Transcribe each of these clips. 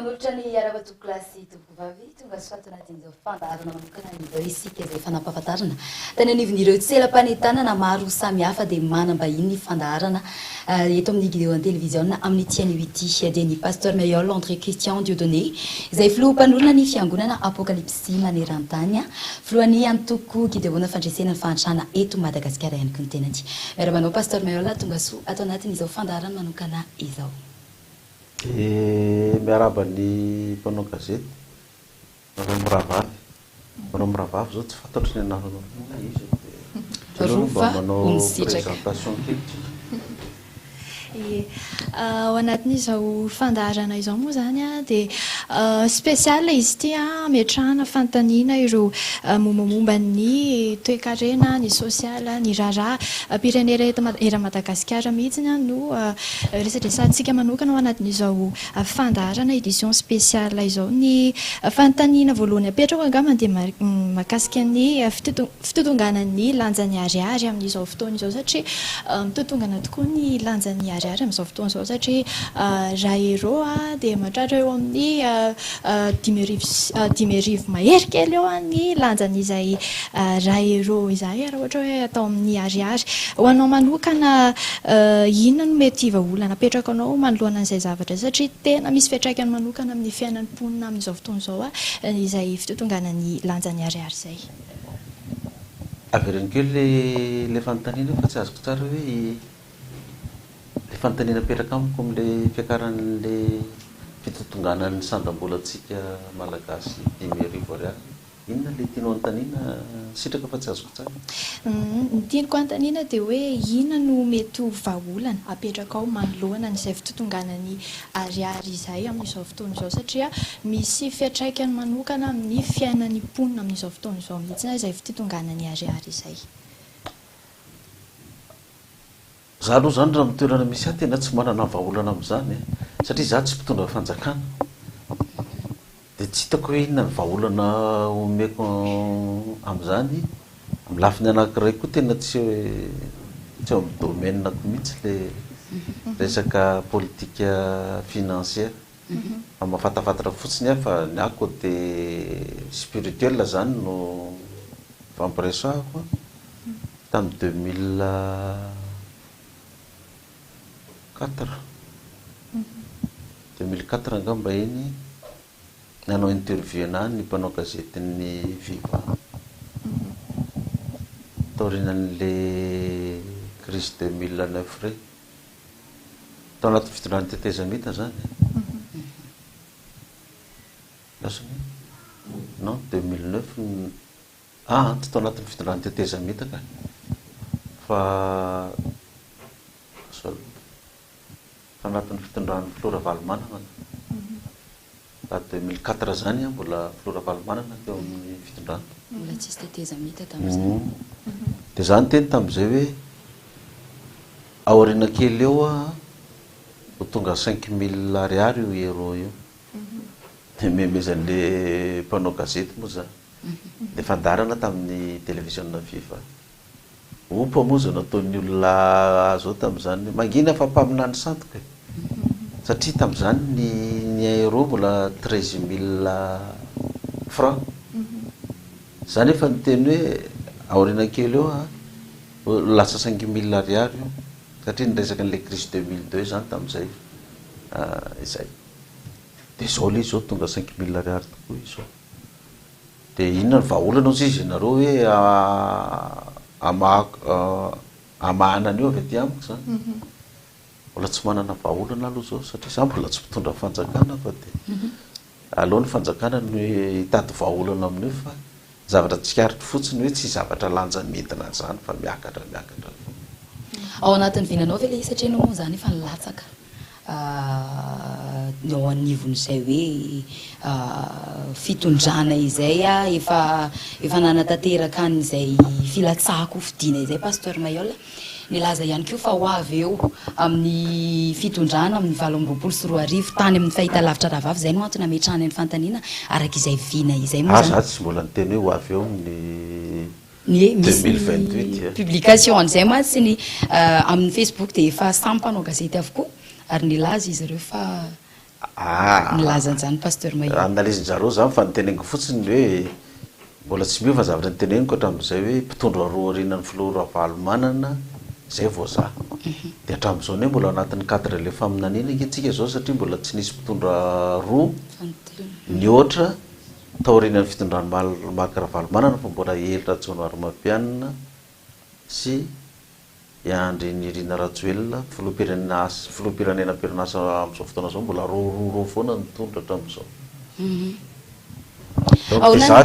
manolotra ny arabatoko lasy tokovavy tonga soatana tin'izao fandarana manokana ny zao isika izay fanampahafantarana tany anivon'ireo tselam-panetanana maro samihafa dia manam-bahiny fandarana eto amin'ny vidéo télévision amin'ny tian'ity dia ny pasteur Mayol André Christian Dieudonné izay filoham-panorona ny fiangonana apokalypsy maneran-tany filohan'ny antoko gideona fandresena ny fahantrana eto Madagasikara ihany koa ny tenany miara-manao pasteur Mayol tonga soa atao anatin'izao fandarana manokana izao. Miaraba ny mpanao gazety manao miravavy zao tsy fantatro ny anarana izy manao présentation kely ao anatin'izao fandarana izao moa zany dia spécial izy ity ametrahana fantaniana ireo mombamomba ny toe-karena ny social ny raharaha pirenera era Madagasikara mihitsy no resadresantsika manokana ao anatin'izao fandarana édition spécial izao ny fantaniana voalohany apetrako angamba dia mahakasika ny fitotongana ny lanjan'ny ariary amin'izao fotoana izao satria mitotongana tokoa ny lanjan'ny ariary amin'izao fotoana izao satria raha dia mahatratra eo amin'ny 10,000 mahery kely eo ny lanjan'izay raha izay raha ohatra hoe atao amin'ny ariary ho anao manokana inona no mety vahaolana apetraka anao manoloana an'izay zavatra satria tena misy fiantraikany manokana amin'ny fiainan'ny mponina amin'izao fotoana izao izay fitotongana ny lanjan'ny ariary izay. Averiny kely le fanontaniana fa tsy azoko tsara hoe le fanontaniana apetraka amiko amin'le fiakaran'le fitotongana ny sandam-bolantsika malagasy 10,000 ariary. Inona le tianao anontaniana sitraka fa tsy azoko tsara? Ny tianako anontaniana dia hoe inona no mety ho vahaolana apetraka ao manoloana n'izay fitotongana ny ariary izay amin'izao fotoana izao satria misy fiantraikany manokana amin'ny fiainan'ny mponina amin'izao fotoana izao mihitsy izay fitotongana ny ariary izay. Za aloha zany raha mitoerana misy ahy tena tsy manana vahaolana amin'izany satria za tsy mpitondra fanjakana dia tsy hitako hoe inona ny vahaolana omeko amin'izany amin'ny lafiny anankiray koa tena tsy eo amin'ny domainako mihitsy le resaka politika financière mahafantafantatra fotsiny aho fa ny ahako dia spirituel zany no fampiresahako tamin'ny 2004 angamba iny nanao interview anahy ny mpanao gazety ny Viva taorinan'le crise 2009 rey tao anaty fitondran'ny tetezamita zany non 2009 tao anatin'ny fitondran'ny tetezamita ka fa anatin'ny fitondran'ny Flora Valomanana 2004 zany mbola Flora Valomanana teo amin'ny fitondrana mbola tsisy tetezamita tamin'izay dia zany teny tamin'izay hoe aoriana kely eo ho tonga 5,000 ariary io euro io dia memezan'le mpanao gazety moa zany dia fandarana tamin'ny télévision Viva opa moa zany nataon'ny olona zao tamin'izany mangina fa mpaminany sandoka satria tamin'izany ny euro mbola 13,000 francs zany efa niteny hoe aoriana kely eo lasa 5,000 ariary io satria niresaka n'le crise 2002 zany tamin'izay izay dia zao le zao tonga 5,000 ariary tokoa izao dia inona ny vahaolana ozy izy nareo hoe amahana an'io avy aty amiko zany mbola tsy manana vahaolana aloha zao satria za mbola tsy mpitondra fanjakana fa dia aleo ny fanjakana no hitady vahaolana amin'io fa zavatra tsikaritry fotsiny hoe tsy zavatra lanja midina zany fa miakatra ao anatin'ny vinanao ve le satria anao moa zany efa nilatsaka ao anivon'izay hoe fitondrana izay efa nanatanteraka an'izay filatsahako fidiana izay pasteur Mayol nilaza ihany koa fa ho avy eo amin'ny fitondrana amin'ny 2024 tany amin'ny fahitalavitra rahavavy izay no antony ametrahana ny fantaniana araka izay vina izay moa za tsy mbola niteny hoe ho avy eo amin'ny misy 2028 publication an'izay moa sy ny amin'ny Facebook dia efa samy mpanao gazety avokoa ary nilaza izy ireo fa nilazan'izany pasteur Mahi. Analizin-jareo zany fa niteneniko fotsiny hoe mbola tsy miova zavatra niteneniko hatramin'izay hoe mpitondra roa aorianan'ny filoha valo manana zay vao za. Dia hatramin'izao ne mbola anatin'ny cadre le faminaniana antsika zao satria mbola tsy nisy mpitondra roa ny ohatra taorianan'ny fitondrany Makaravalo manana fa mbola Elitra Jaonary Mampianina sy Andry Nirina Rajoelina filoham-pirenena Perinasa amin'izao fotoana zao mbola roa foana nitondra hatramin'izao. Donc za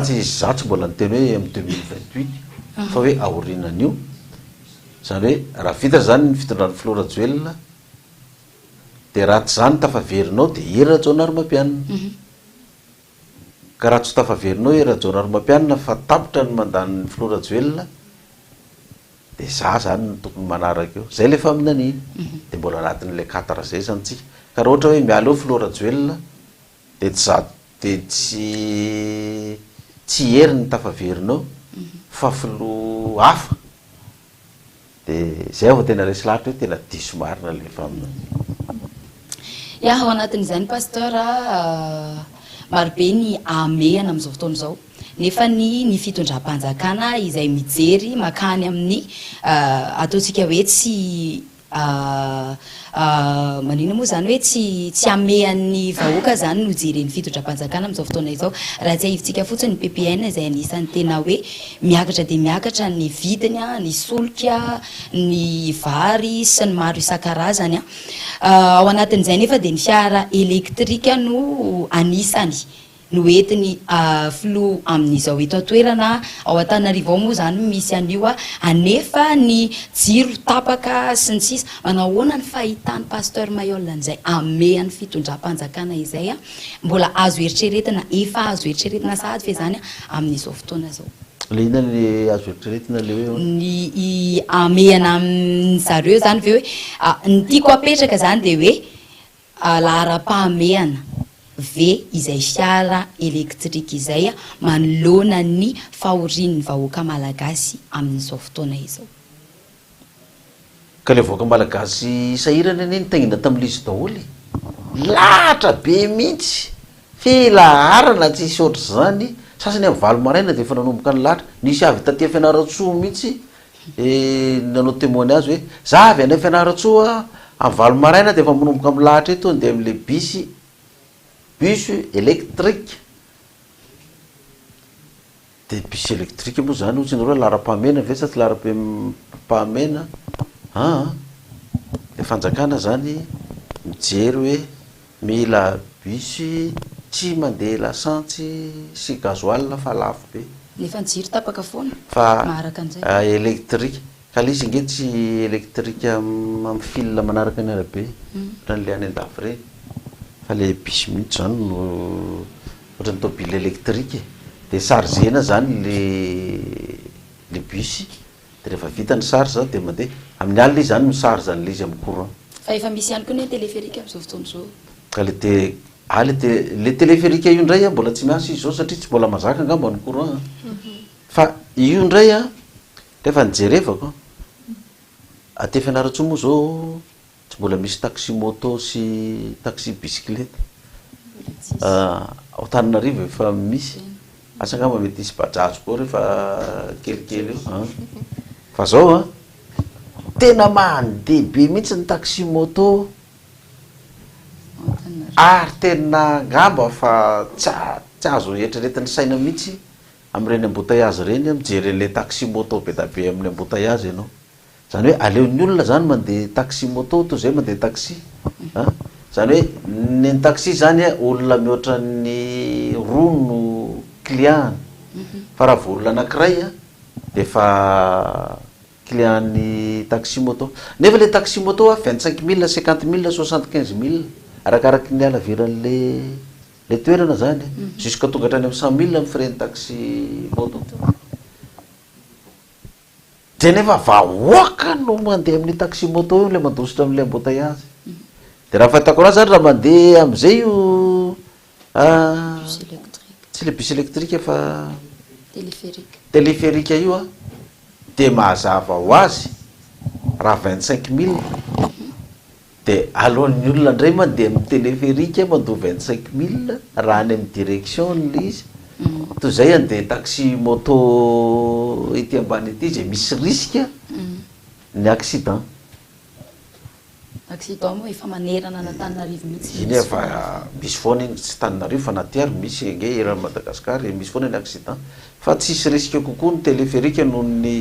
tsy mbola niteny hoe amin'ny 2028 fa hoe aorianan'io zany hoe raha vita zany ny fitondran'ny filoha Rajoelina dia raha tsy zany tafaverinao dia Elitra Jaonary Mampianina. Ka raha tsy tafaverinao Elitra Jaonary Mampianina fa tapitra ny mandan'ny filoha Rajoelina dia za zany ny tokony manaraka eo zay le faminaniana. Dia mbola anatin'ilay cadre zay zany tsika. Ka raha ohatra hoe miala eo filoha Rajoelina dia tsy hery ny tafaverinao fa filoha hafa dia zay vao tena resy lahatra hoe tena diso marina le faminaniana. Ao anatin'izany pasteur marobe ny amehana amin'izao fotoana izao nefa ny fitondram-panjakana izay mijery makany amin'ny ataontsika hoe tsy manina moa zany hoe tsy amehan'ny vahoaka zany no jeren'ny fitondram-panjakana amin'izao fotoana izao. Raha tsy ahivitsika fotsiny ny PPN izay anisan'ny tena hoe miakatra dia miakatra ny vidiny, ny solika, ny vary sy ny maro isan-karazany. Ao anatin'izay nefa dia ny fiara elektrika no anisany no entiny filoha amin'izao eto an-toerana ao Antananarivo moa zany misy an'io anefa ny jiro tapaka sy ny sisa. Manahoana ny fahitany pasteur Mayol an'izay amehan'ny fitondram-panjakana izay mbola azo eritreretina efa azo eritreretina sahady fe zany amin'izao fotoana zao. Le ina le azo eritreretina le hoe ny amehana amin'zareo zany ve hoe ny tiako apetraka zany dia hoe lahara-pahamehana ve izay fiara elektrika izay manoloana ny fahorian'ny vahoaka malagasy amin'izao fotoana izao. Ka le vahoaka malagasy sahirana anie nitaingina tamin'izy daholo lahatra be mihitsy fe laharana tsisy ohatra zany. Sasany amin'ny valo maraina dia efa nanomboka ny lahatra. Nisy avy taty Fianaratsoa mihitsy nanao témoignage hoe za avy any Fianaratsoa amin'ny valo maraina dia efa manomboka amin'ny lahatra eto dia amin'le bus électrique. Dia bus électrique moa zany ohatrany hoe lahara-pahamehana ve sa tsy lahara-pahamehana dia fanjakana zany mijery hoe mila bus tsy mandeha lasantsy sy gasoil fa lafo be. Nefa ny jiro tapaka foana fa maharaka an'izay électrique. Ka le izy nge tsy électrique amin'ny fil manaraka ny arabe ohatran'le any andafy reny fa le bus mihitsy zany no ohatran'ny tôbily électrique dia chargena zany le bus dia rehefa vita ny charge dia mandeha amin'ny alina izy zany misarge an'le izy amin'ny courant. Fa efa misy ihany koa ny téléphérique amin'izao fotoana izao. Ka le téléphérique io indray mbola tsy miasa izy zao satria tsy mbola mazaka angamba ny courant fa io indray rehefa nijerevako aty Fianaratsoa moa zao tsy mbola misy taxi moto sy taxi bicyclette. Ao Antananarivo efa misy asa angamba mety isy bajaj koa rehefa kelikely eo fa zao tena mandeha be mihitsy ny taxi moto ary tena ngamba fa tsy azo eritreretin'ny saina mihitsy amin'ireny embouteillage reny mijery le taxi moto be da be amin'ny embouteillage ianao. Zany hoe aleon'ny olona zany mandeha taxi moto toy izay mandeha taxi. Zany hoe ny taxi zany olona mihoatra ny roa no client fa raha vao olona anankiray dia efa client ny taxi moto. Nefa le taxi moto 25 000, 50 000, 75 000 arakaraky ny alaviran'le toerana zany jusqu'à tonga hatrany amin'ny 100 000 amin'ny frais taxi moto. Dia nefa vahoaka no mandeha amin'ny taxi moto io le mandositra amin'ilay embouteillage. Dia raha fahitako raha zany raha mandeha amin'izay io tsy le bus électrique fa téléphérique io dia mazava ho azy raha 25 000 de alohan'ny olona indray mandeha amin'ny téléphérique mandoa 25 000 raha any amin'ny direction le izy toy zay andeha taxi moto ety ambany ety zay misy risque ny accident moa efa manerana na Tananarivo mihitsy iny efa misy foana iny tsy Tananarivo fa na Tiary misy nge eran'ny Madagasikara misy foana ny accident fa tsisy risque kokoa ny téléphérique noho ny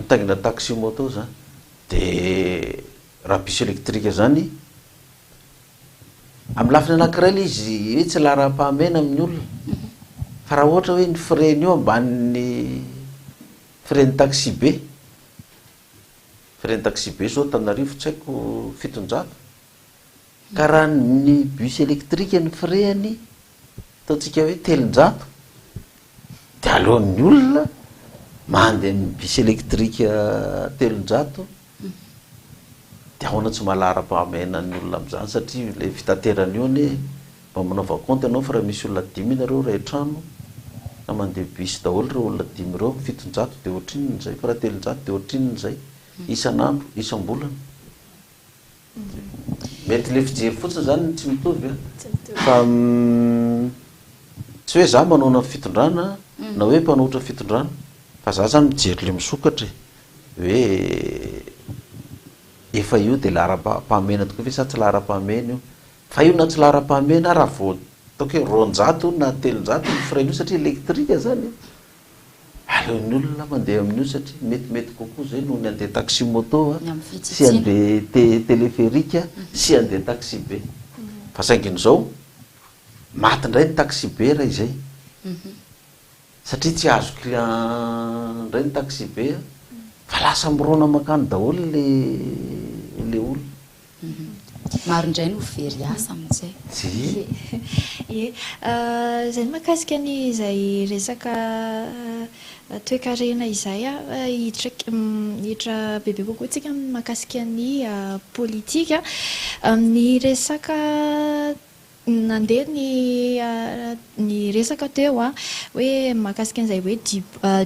taingina taxi moto zany de raha bus électrique zany amin'ny lafiny anankiray ilay izy hoe tsy laharaha-pahamena amin'ny olona fa raha ohatra hoe ny freiny io ambanin'ny freiny taxi be zao Tananarivo tsy haiko 700 ka raha ny bus électrique ny freiny ataontsika hoe 300 de alohan'ny olona mandeha amin'ny bus électrique 300 de ahoana tsy mahalara-pahamena ny olona amin'izany satria le fitaterana io ny mba manaova compte ianao fa raha misy olona 10 nareo ray trano na mandeha bus daholo reo olona 10 reo 700 de ohatrin'ny zay fa raha 300 de ohatrin'ny zay isan'andro isam-bolana mety le fijery fotsiny zany tsy mitovy fa tsy hoe za manao fitondrana na hoe mpanohitra fitondrana fa za zany mijery le misokatra hoe efa io de lahara-pahamena tokoa fa sa tsy lahara-pahamena io fa io na tsy lahara-pahamena raha vao ataoko hoe 200 na 300 ny frein io satria électrique zany aleon'ny olona mandeha amin'io satria metimety kokoa zay noho ny andeha taxi moto sy andeha téléphérique sy andeha taxi be fa saingin'izao maty indray ny taxi be raha izay satria tsy azo client indray ny taxi be fa lasa mirona makany daholo le olona maro indray no very asa amin'izay zay mahakasika ny izay resaka toe-karena izay hiditra bebe kokoa tsika mahakasika ny politika amin'ny resaka nandeha ny resaka teo hoe mahakasika an'izay hoe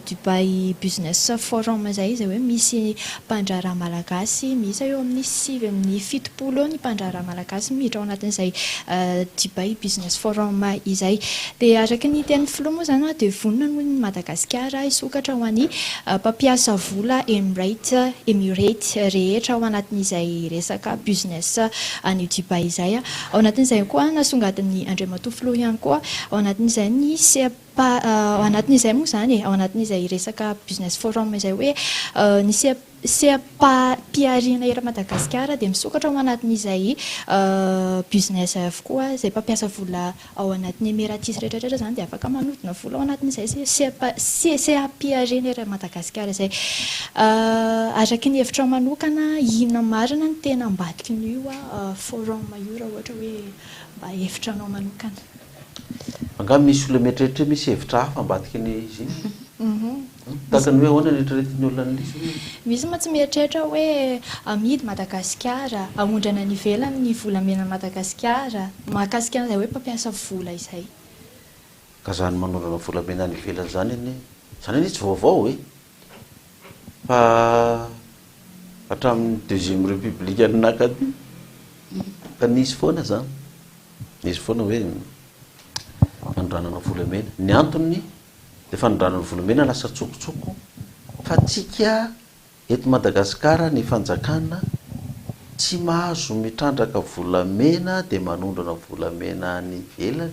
Dubai Business Forum zay hoe misy mpandraharaha malagasy misy eo amin'ny 7 amin'ny 70 eo ny mpandraharaha malagasy miditra ao anatin'izay Dubai Business Forum izay de araky ny teny filoha moa zany de vonona noho ny Madagasikara isokatra ho an'ny mpampiasa vola Emirates rehetra ao anatin'izay resaka business any Dubai izay ao anatin'izay koa nasongadiny Andriamatoa Filoha ihany koa ao anatin'izay ny ao anatin'izay moa zany ao anatin'izay resaka business forum izay hoe ny piarina era Madagasikara de misokatra ao anatin'izay business avokoa zay mpampiasa vola ao anatin'ny Emirates rehetrarehetra zany de afaka manodina vola ao anatin'izay piarina era Madagasikara zay araky ny hevitra manokana inona marina ny tena ambadiky n'io forum io raha ohatra hoe mba hevitranao manokana angamba misy olona mieritreritra misy hevitra hafa ambadiky ny izy tahaka ny hoe ahoana ny eritreretin'ny olona n'lisy misy ma tsy mieritreritra hoe amidy Madagasikara aondrana ny ivelany ny volamena Madagasikara mahakasika an'izay hoe mpampiasa vola izay ka zany manondrana volamena ny ivelany zany zany tsy vaovao fa hatramin'ny deuxième république anakady ka nisy foana zany nisy foana hoe fanondranana volamena ny antony de fanondranana volamena lasa tsokotsoko fa tsika eto Madagasikara ny fanjakana tsy mahazo mitrandraka volamena de manondrana volamena ny ivelany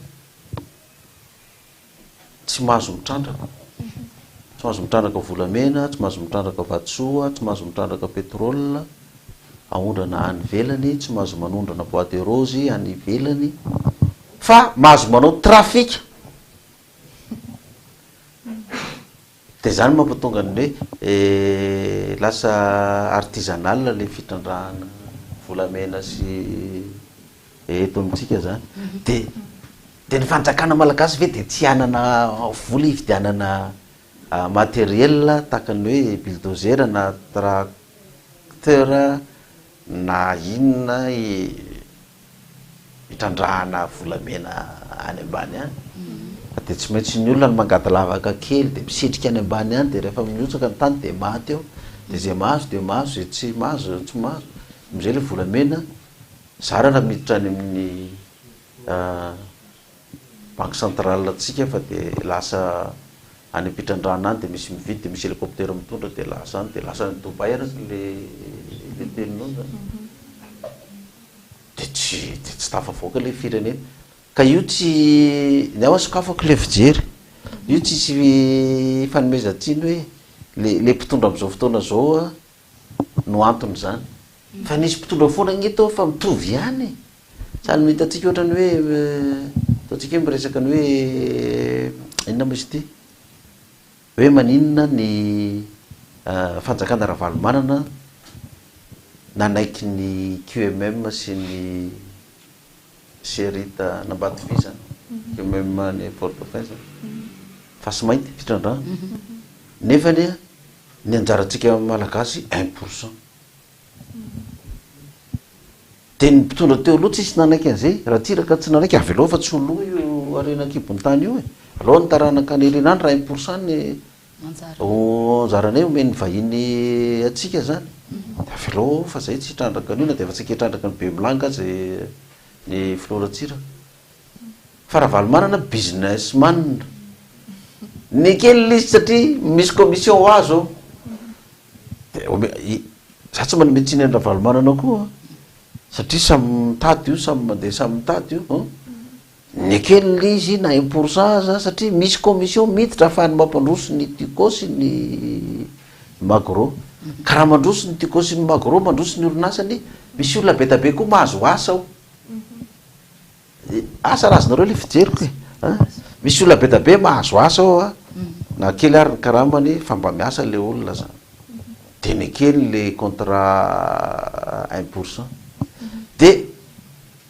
tsy mahazo mitrandraka volamena tsy mahazo mitrandraka vatsoa tsy mahazo mitrandraka pétrole aondrana any ivelany tsy mahazo manondrana bois de rose any ivelany fa mahazo manao trafika de zany mampatonga ny hoe lasa artisanal le fitrandrahana volamena sy eto amintsika zany de ny fanjakana malagasy ve de tsy anana vola hividianana matériel tahaka ny hoe bulldozer na tracteur na inona hitrandrahana volamena any ambany any de tsy maintsy ny olona ny mangady lavaka kely de misetrika any ambany any de rehefa miotsaka ny tany de maty eo de zay mahazo zay tsy mahazo am'izay le volamena zara raha miditra any amin'ny banque centrale atsika fa de lasa any ampitrandrana any de misy mividy de misy hélicoptère mitondra de lasa any de lasa ny Dubai araka le teninao zany de tsy tafavoaka le firenena ka io tsy ny ao sakafoko le fijery io tsisy fanomezantsiny hoe le mpitondra am'izao fotoana zao a no antony zany fa nisy mpitondra foana gneto fa mitovy ihany sany mita atsika ohatrany hoe ataontsika hoe miresaka ny hoe inona moa izy ity hoe maninona ny fanjakana Ravalomanana nanaiky ny QMM sy ny Serita Nambatovisa QMM ny Port-au-Prince fa sy mainty fitrandrana nefany ny anjarantsika malagasy 1%. De ny mpitondra teo aloha tsisy nanaiky an'izay raha tiraka tsy nanaiky avy aloha fa tsy oloa io arenakibony tany io e aloha ny taranaka ny renany raha 1% ny anjaranay omeny vahiny atsika zany de avy aloha fa zay tsy hitrandraka an'io na de efa tsika hitrandraka ny be milanga zay ny floratsira fa Ravalomanana businessman ny kely izy satria misy commission ho azo de za tsy manome tsiny ny Ravalomanana koa satria samy mitady io samy mandeha samy mitady io ny kely izy na 1% za satria misy commission miditra ahafahany mampandroso ny Tico sy ny Magro ka raha mandroso ny Tico sy ny Magro mandroso ny orinasany misy olona be tabe koa mahazo asa ao asa razonareo le fijeriko e misy olona be tabe mahazo asa ao a na kely ary ny karamany fa mba miasa le olona zany de ny kely le contrat 1%. De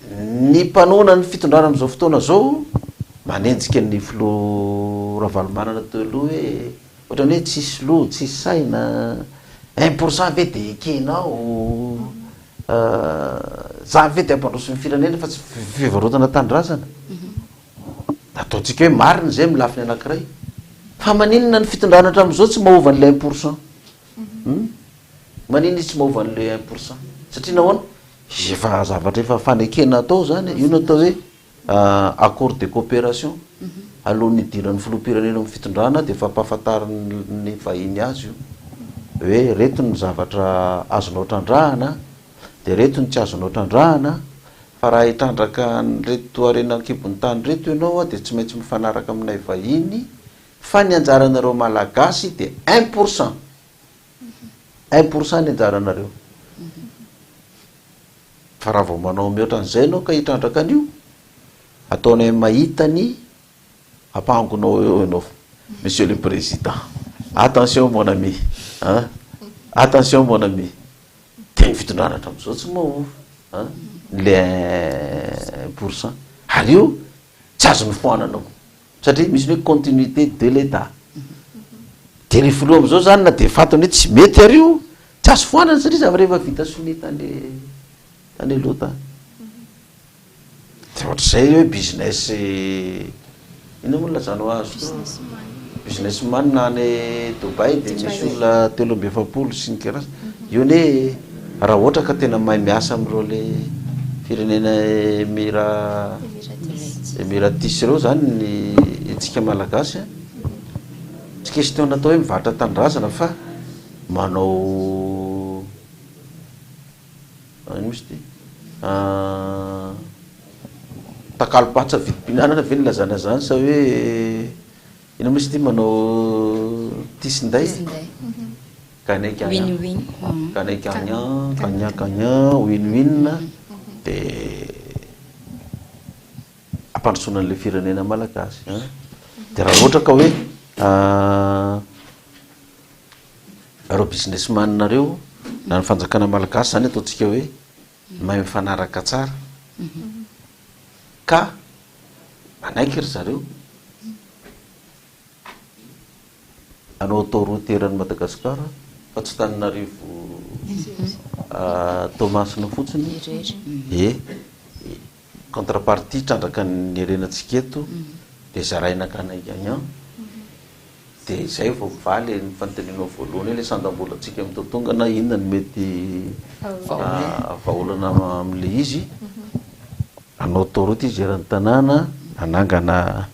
ny mpanona ny fitondrana am'izao fotoana zao manenjika ny filo Ravalomanana teo aloha hoe ohatrany hoe tsisy loha tsisy saina 1% ve de ekenao za ve de ampandroso ny firenena fa tsy fivarotana tanindrazana ataontsika hoe marina zay milafiny anankiray fa maninona ny fitondrana hatram'izao tsy maova an'le 1%. Maninona izy tsy maova an'le 1% satria nahoana efa zavatra efa fanekena atao zany io natao hoe accord de coopération alohan'ny idiran'ny filoham-pirenena amin'ny fitondrana de efa mpahafantariny vahiny azy io hoe reto ny zavatra azonao trandrahana de reto ny tsy azonao trandrahana fa raha hitrandraka reto arenakibony tany reto ianao de tsy maintsy mifanaraka aminay vahiny fa ny anjaranareo malagasy de 1%. 1% ny anjaranareo fa raha vao manao mihoatra an'izay anao ka hitrandraka an'io ataonay mahita ny ampangonao eo ianao monsieur le président attention mon ami attention mon ami de ny fitondrana hatram'izao tsy maova le 1% ary io tsy azo mifoananao satria misy hoe continuité de l'état de ny filoha am'izao zany na de fatony hoe tsy mety ary io tsy azo foanana satria zavatra efa vita soni tany aloha tany de ohatr'izay hoe business ina moa lazanao azo businessman na any Dubai de misy olona 3 sy ny kerasa io ne raha ohatra ka tena mahay miasa am'ireo le firenena Emiratis reo zany ny itsika malagasy tsy question natao hoe mivarotra tanindrazana fa manao ino misy ty takalo-patsa vidim-pihinanana ve ny lazana zany sa hoe ino misy ty manao tisinday gagnant gagnant win-win de ampandrosoana an'le firenena malagasy de raha ohatra ka hoe reo businessman nareo na ny fanjakana malagasy zany ataontsika hoe mahay mifanaraka tsara ka manaiky ry zareo anao atao roteran'ny Madagasikara fa tsy taninarivo Tomasina fotsiny contrepartie trandraka ny herenantsika eto de zaraina Gagnant dia izay vao mivaly ny fanontanianao voalohany ilay sandam-bola antsika amin'ny totonga na inona ny mety vahaolana amin'ilay izy anao toroty izy eran'ny tanàna anangana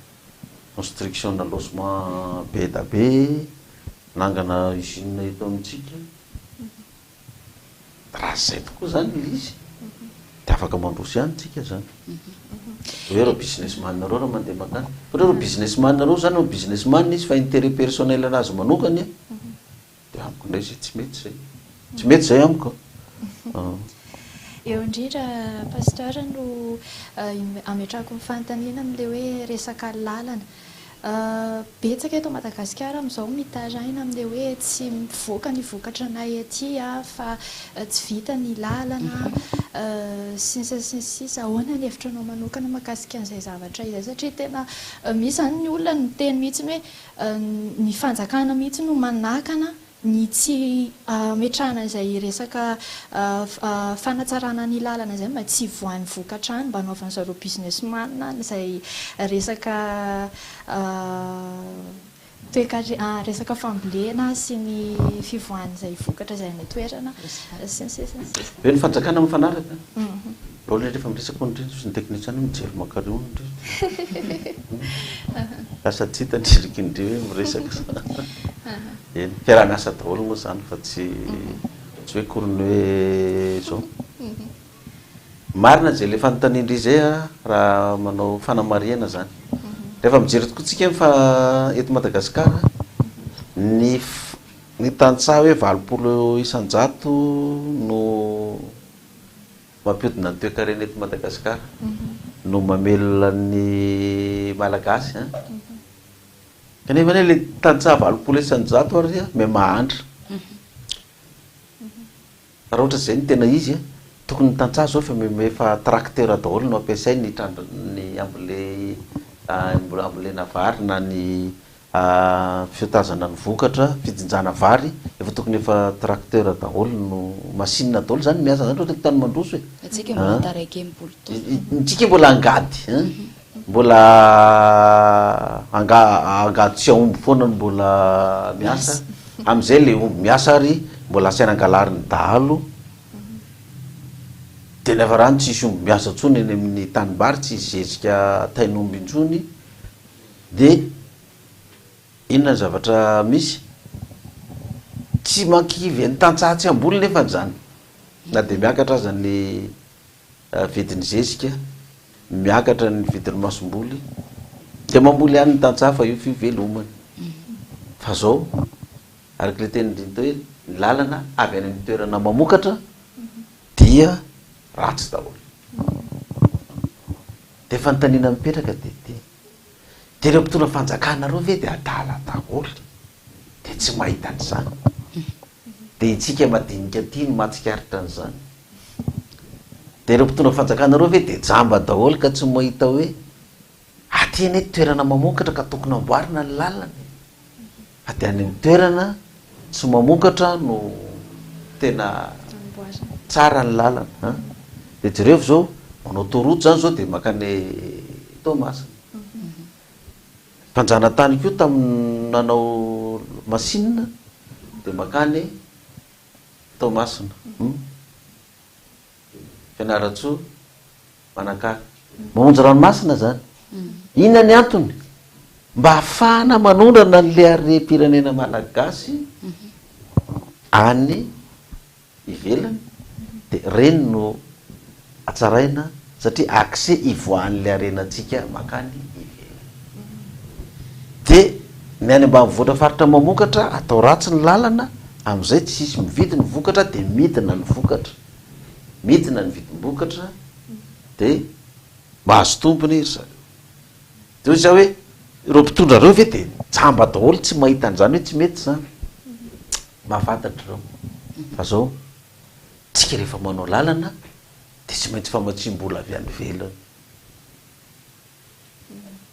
construction na logement be da be nangana usine eto amintsika raha zay tokoa zany ilay izy dia afaka mandroso ihany tsika zany hoe reo businessman nareo raha mandeha makany fa reo businessman nareo zany o businessman izy fa intérêt personnel anazy manokany a dia amiko indray zay tsy mety zay tsy mety zay amiko eo indrindra pasteur no ametrahako mifanontaniana amin'ilay hoe resaka lalana betsaka eto Madagasikara amin'izao mitaraina amin'ilay hoe tsy mivoaka ny vokatra anay aty fa tsy vita ny lalana sisa ahoana ny hevitranao manokana mahakasika an'izay zavatra izay satria tena misy zany ny olona ny teny mihitsy hoe ny fanjakana mihitsy no manakana ny tsy metrahana izay resaka fanatsarana ny lalana izay mba tsy voan'ny vokatra any mba anaovan'ny zareo businessman izay resaka resaka fambolena sy ny fivoahan'izay vokatra izay any toerana hoe ny fanjakana mifanaraka olona rehefa miresaka ondrindro sy ny teknisiany mijery makareo ndrindro asa tsy hita nyrikindreo hoe miresaka eny fiarahana-asa daholo moa zany fa tsy hoe korony hoe zao marina zay le fanontaniandry izay raha manao fanamariana zany rehefa mijery tokoa tsika fa eto Madagasikara ny tantsaha hoe 20% no mampiodina ny toe-karena eto Madagasikara no mamelona ny malagasy kanefa le tantsaha 20% ary me mahandra raha ohatra zay ny tena izy tokony ny tantsaha zao fa efa tracteur daholo no ampiasai ny ambolena vary na ny fiotazana ny vokatra fijinjana vary efa tokony efa tracteur daholo no machine daholo zany miasa zany ohatra tany mandroso ntsika mbola angady mbola angady tsy aomby foana no mbola miasa am'izay le omby miasa ary mbola asainangalariny dahalo dia nefa rano tsisy omby miasa ntsony eny amin'ny tanimbary tsy zezika tainomby intsony dia inona ny zavatra misy tsy mankivy ny tantsaha tsy amboly nefa zany na dia miakatra aza ny vidiny zezika miakatra ny vidiny masomboly dia mamboly ihany ny tantsaha fa io fivelomany fa zao araky le teny indrindra hoe ny lalana avy any amin'ny toerana mamokatra dia ratsy daholo dia fanontaniana mipetraka dia reo mpitondra fanjakanareo ve dia adala daholo dia tsy mahita an'izany dia itsika madinika ty no mahatsikaritra an'izany dia reo mpitondra fanjakanareo ve dia jamba daholo ka tsy mahita hoe aty eny toerana mamokatra ka tokony amboarina ny lalana fa dia any amin'ny toerana tsy mamokatra no tena tsara ny lalana dia jereo zao manao toroto zany zao dia makany Tomasina mpanjana tany koa tamin'ny nanao machine dia makany Tomasina fianaratsoa manakary mamonjy ranomasina zany inona ny antony mba hafahana manondrana n'le harem-pirenena malagasy any ivelany dia reny no atsaraina satria accès ivoahan'le arenantsika makany ivelany dia ny any ambanivohitra faritra mamokatra atao ratsy ny lalana amin'izay tsy sisy mividy ny vokatra dia midina ny vokatra midina ny vidim-bokatra dia mahazo tompony ry zareo dia ozy hoe ireo mpitondra reo ve dia jamba daholo tsy mahita an'izany hoe tsy mety zany mahafantatra reo fa zao tsika rehefa manao lalana dia tsy maintsy famatsim-bola avy any velany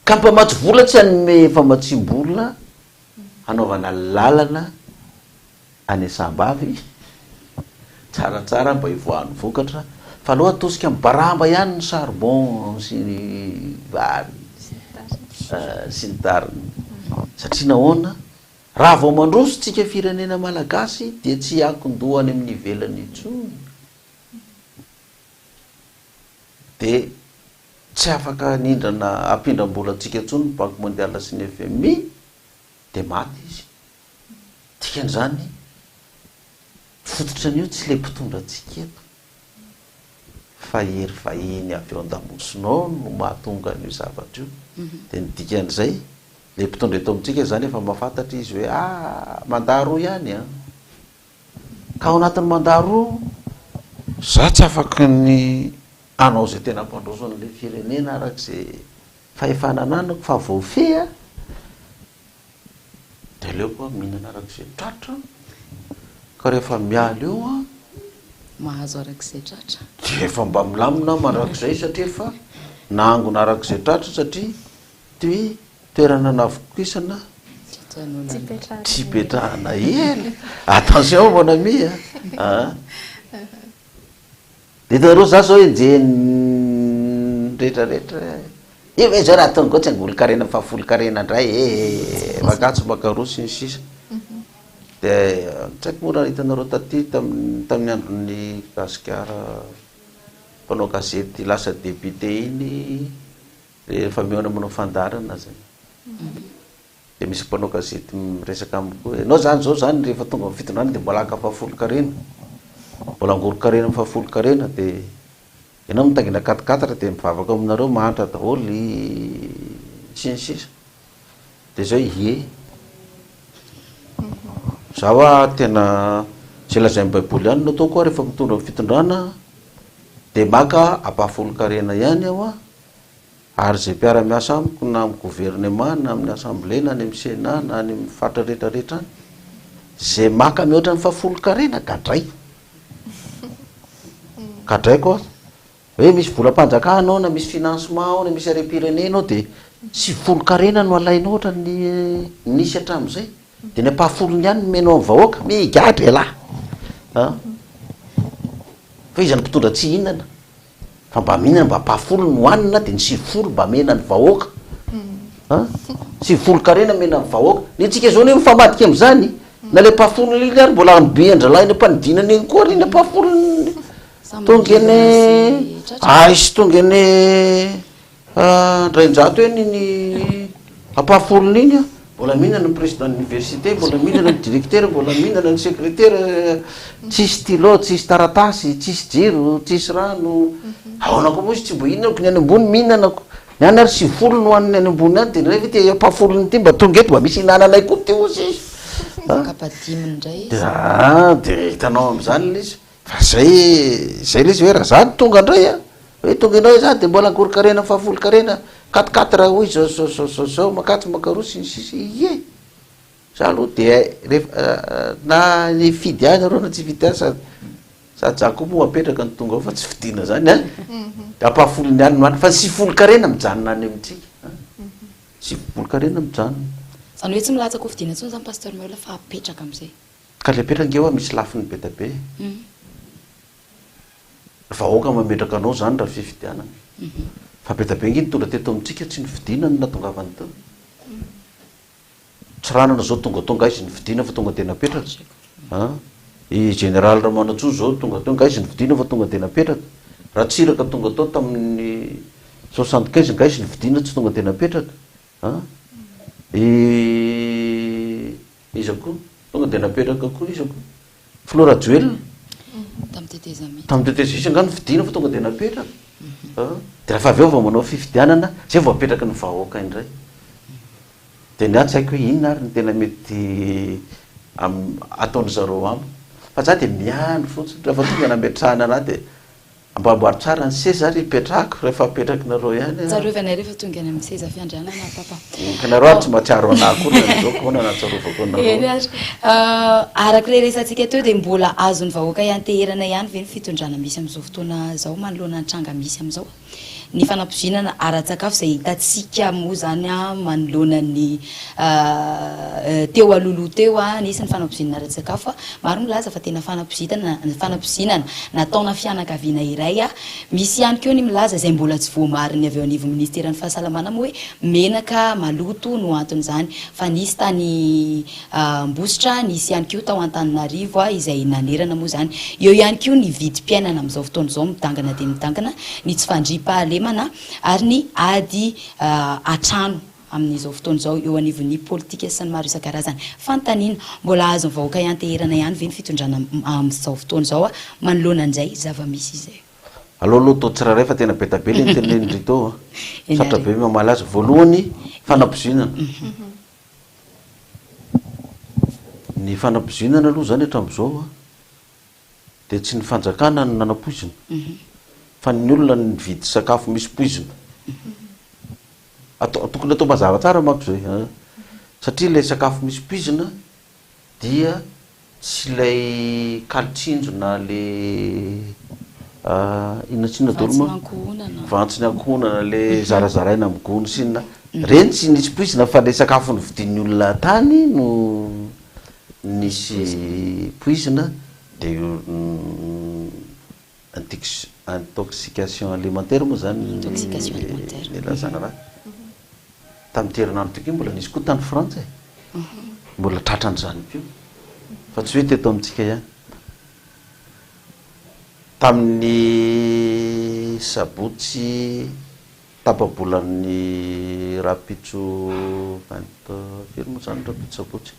ka mpamatsy vola tsy anome famatsim-bola hanaovana lalana any Sambavy tsaratsara mba hivoahan'ny vokatra fa aloha atosika mibaramba ihany ny charbon sy ny vary sy ny tariny satria nahoana raha vao mandrosotsika firenena malagasy dia tsy akondohany amin'ny ivelany intsony dia tsy afaka nindrana ampindram-bola antsika intsony ny banque mondiale sy ny FMI dia maty izy dikan'izany fototra an'io tsy le mpitondra antsika eto fa hery vahiny avy eo an-damosonao no mahatonga an'io zavatra io dia nidikan'izay le mpitondra eto amintsika zany efa mahafantatra izy hoe mandaro ihany a ka ao anatin'ny mandaro za tsy afaka ny anao zay tena mpandroso an'le firenena arak'izay fahefanananako fa voafea de aleoko mihinana arak'izay tratra ka rehefa mialy eo a mahazo arak'izay tratra de efa mba milamina marak'izay satria efa nangona arak'izay tratra satria ty toerana navokisana tsy petrahana ela attention mon ami de hitanareo za zao enjeny rehetrarehetra ive zao raha tonga tsy angolo-karena fahafolo-karena indray makatso makaro sy ny sisa de tsaiky moa raha hitanareo taty tamin'ny andron'ny gasikara mpanao gazety lasa député iny rehefa mihoana manao fandarana zay de misy mpanao gazety miresaka amiko hoe anao zany zao zany rehefa tonga amin'ny fitondrana de mbola aka fahafolo-karena mbola angolo-karena amin'ny fahafolo-karena de ianao mitangina 4-4 de mivavaka aminareo mahantra daholy sy ny sisa de zao ie zaho a tena zay lazain'ny baiboly ihany no ataoko a rehefa mitondra amin'ny fitondrana de maka apahafolo-karena ihany aho a ary zay mpiara-miasa amiko na amin'ny gouvernement na amin'ny assemblée na any amin'ny sénat na any amin'ny fatra rehetrarehetra zay maka mihoatra ny fahafolo-karena kadraiko a hoe misy volam-panjakanao na misy financement ao na misy arem-pirenenao de sy folo-karena no alainao ohatra ny nisy hatramin'izay de ny apahafolony ihany menao amin'ny vahoaka migadra elahy fa izy ny mpitondra tsy hinana fa mba mihinana mba apahafolo ny hoanina de ny sivifolo mba mena ny vahoaka sivifolo-karena mena ny vahoaka ny antsika zao ne mifamadika am'izany na le apahafolony iny ary mbola be andralahiny ampanidinana iny koa riny apahafolony tonga eny aisy tonga eny ndrainjato eny ny apahafolony iny a mbola mihinana ny président d'université mbola mihinana ny directeur mbola mihinana ny secrétaire tsisy stylo tsisy taratasy tsisy jiro tsisy rano aonako moa izy tsy mbo ihinanako ny any ambony mihinanako ny any ary sivifolo no hoaniny any ambony any de rehefa ty apahafolony ty mba tonga eto mba misy hinananay koa ty ozy izy de hitanao am'izany le izy fa zay le izy hoe raha zany tonga indray a hoe tonga inao zany de mbola angoro-karena fahafolo-karena 4-4 hoe zao makatso makaro sy ny sisa ie za aloha de rehefa na ny fidy azy areo na tsy fidy azy sady za koa moa apetraka ny tonga ao fa tsy fidina zany a de apahafolony any no any fa ny sivifolo-karena mijanona any amintsika sivifolo-karena mijanona zany hoe tsy milatsaka ho fidina ntsony zany pasteur Meola fa apetraka am'izay ka le apetraka ngeo a misy lafiny be da be vahoaka mametraka anao zany raha fifidianana fa be da be ngy tonga teto amintsika tsy ny fidinany na tongavany teo tsy ranana zao tonga izy ny fidina fa tonga de napetraka i général Ramanatsoa zao tonga izy ny fidina fa tonga de napetraka raha tsiraka tonga tao tamin'ny 75 nga izy ny fidina tsy tonga de napetraka iza koa tonga de napetraka koa iza koa Flora Joel tamin'ny tetezisy nga ny fidina fa tonga de napetraka de rehefa avy eo vao manao fifidianana zay vao apetraka ny vahoaka indray de ny atsy haiko hoe inona ary ny tena mety ataony zareo amy fa za de miandro fotsiny rehefa tonga nametrahana anahy de amboaboary tsara ny seza ary ipetrahako rehefa apetraky nareo ihany zareo vanay rehefa tonga any amin'ny seza fiandrianana papa ka nareo ary tsy mahatsiaro anahy koa nazao na natsarovako anareo araka le resantsika teo de mbola azony vahoaka ianteherana ihany ve ny fitondrana misy am'izao fotoana zao manoloana ny tranga misy am'izao ny fanampozinana ara-tsakafo zay hitatsika moa zany a manoloana ny teo aloloha teo a nisy ny fanampozinana ara-tsakafo a maro milaza fa tena fanampozinana nataona fianakaviana iray a misy ihany keo ny milaza zay mbola tsy voamariny avy eo anivo ministeran'ny fahasalamana moa hoe menaka maloto no anton'izany fa nisy tany Ambositra nisy ihany keo tao Antananarivo a izay nanerana moa zany eo ihany keo ny vidim-piainana amin'izao fotoana izao mitangana dia mitangana ny tsy fandriam-pahalemana ary ny ady atrano amin'izao fotoana izao eo anivon'ny politika sy ny maro isan-karazany fantaniana mbola azo ny vahoaka ianteherana ihany ve ny fitondrana amin'izao fotoana izao a manoloana an'izay zava-misy izay aloha to tsiraray fa tena betabe le tenen'ny rito sarotra be mamaly azy voalohany fanampozinana ny fanampozinana aloha zany hatramin'izao a dia tsy ny fanjakana no nanampoizina fa ny olona ny vidy sakafo misy poizina tokony atao mazava tsara manko zay satria ilay sakafo misy poizina dia tsy ilay kalitsinjo na le inona dolma vantsiny ankohonana le zarazaraina amin'ny gony sinna reny tsy nisy poizina fa le sakafo ny vidin'ny olona tany no nisy poizina dia intoxication alimentaire moa zany nilazana raha tamin'ny terinandro tiky mbola nisy koa tany frantsay mbola tratran'izany pio fa tsy hoe teto amintsika ihany tamin'ny sabotsy tapabolan'ny rapitso 20 firy moa zany rapitso sabotsy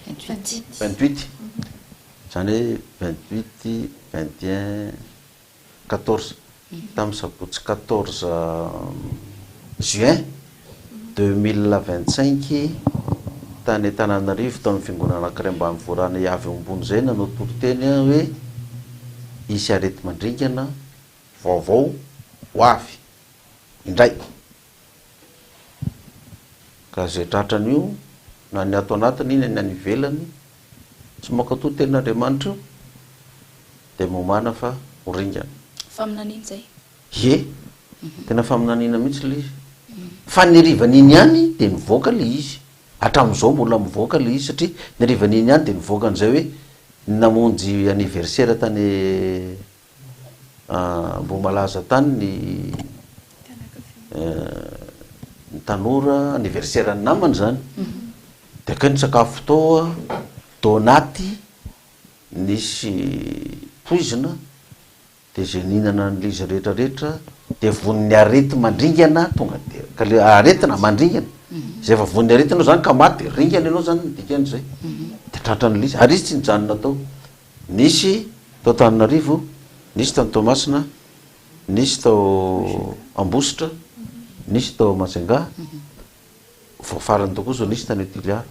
28 zany hoe 28 21 14 tamin'ny sabotsy 14 juin 2025 tany Antananarivo tao amin'ny fiangonana anankiray ambany voarana Iavy ambony zay nanao toriteny hoe isy arety mandringana vaovao ho avy indray ka zay tratran'io na ny ato anatiny iny ny any ivelany tsy mankato tenin'Andriamanitra dia momana fa ho ringana faminanina zay tena faminanina mihitsy le izy fa ny rivan'iny ihany dia nivoaka le izy hatramin'izao mbola mivoaka le izy satria ny rivan'iny ihany dia nivoaka an'izay hoe namonjy anniversaire tany Mboamalaza tany ny tanora anniversaire ny namany zany dia ka ny sakafo toa donaty nisy poizina dia zay nihinana n'le izy rehetrarehetra dia von'ny arety mandringana tonga dia ka le aretina mandringana zay fa von'ny arety anao zany ka maty dia ringana ianao zany dikan'izay dia tratran'le izy ary izy tsy nijanona tao nisy tao Antananarivo nisy tao Toamasina nisy tao Ambositra nisy tao Majunga farany tao koa zao nisy tany Tiliara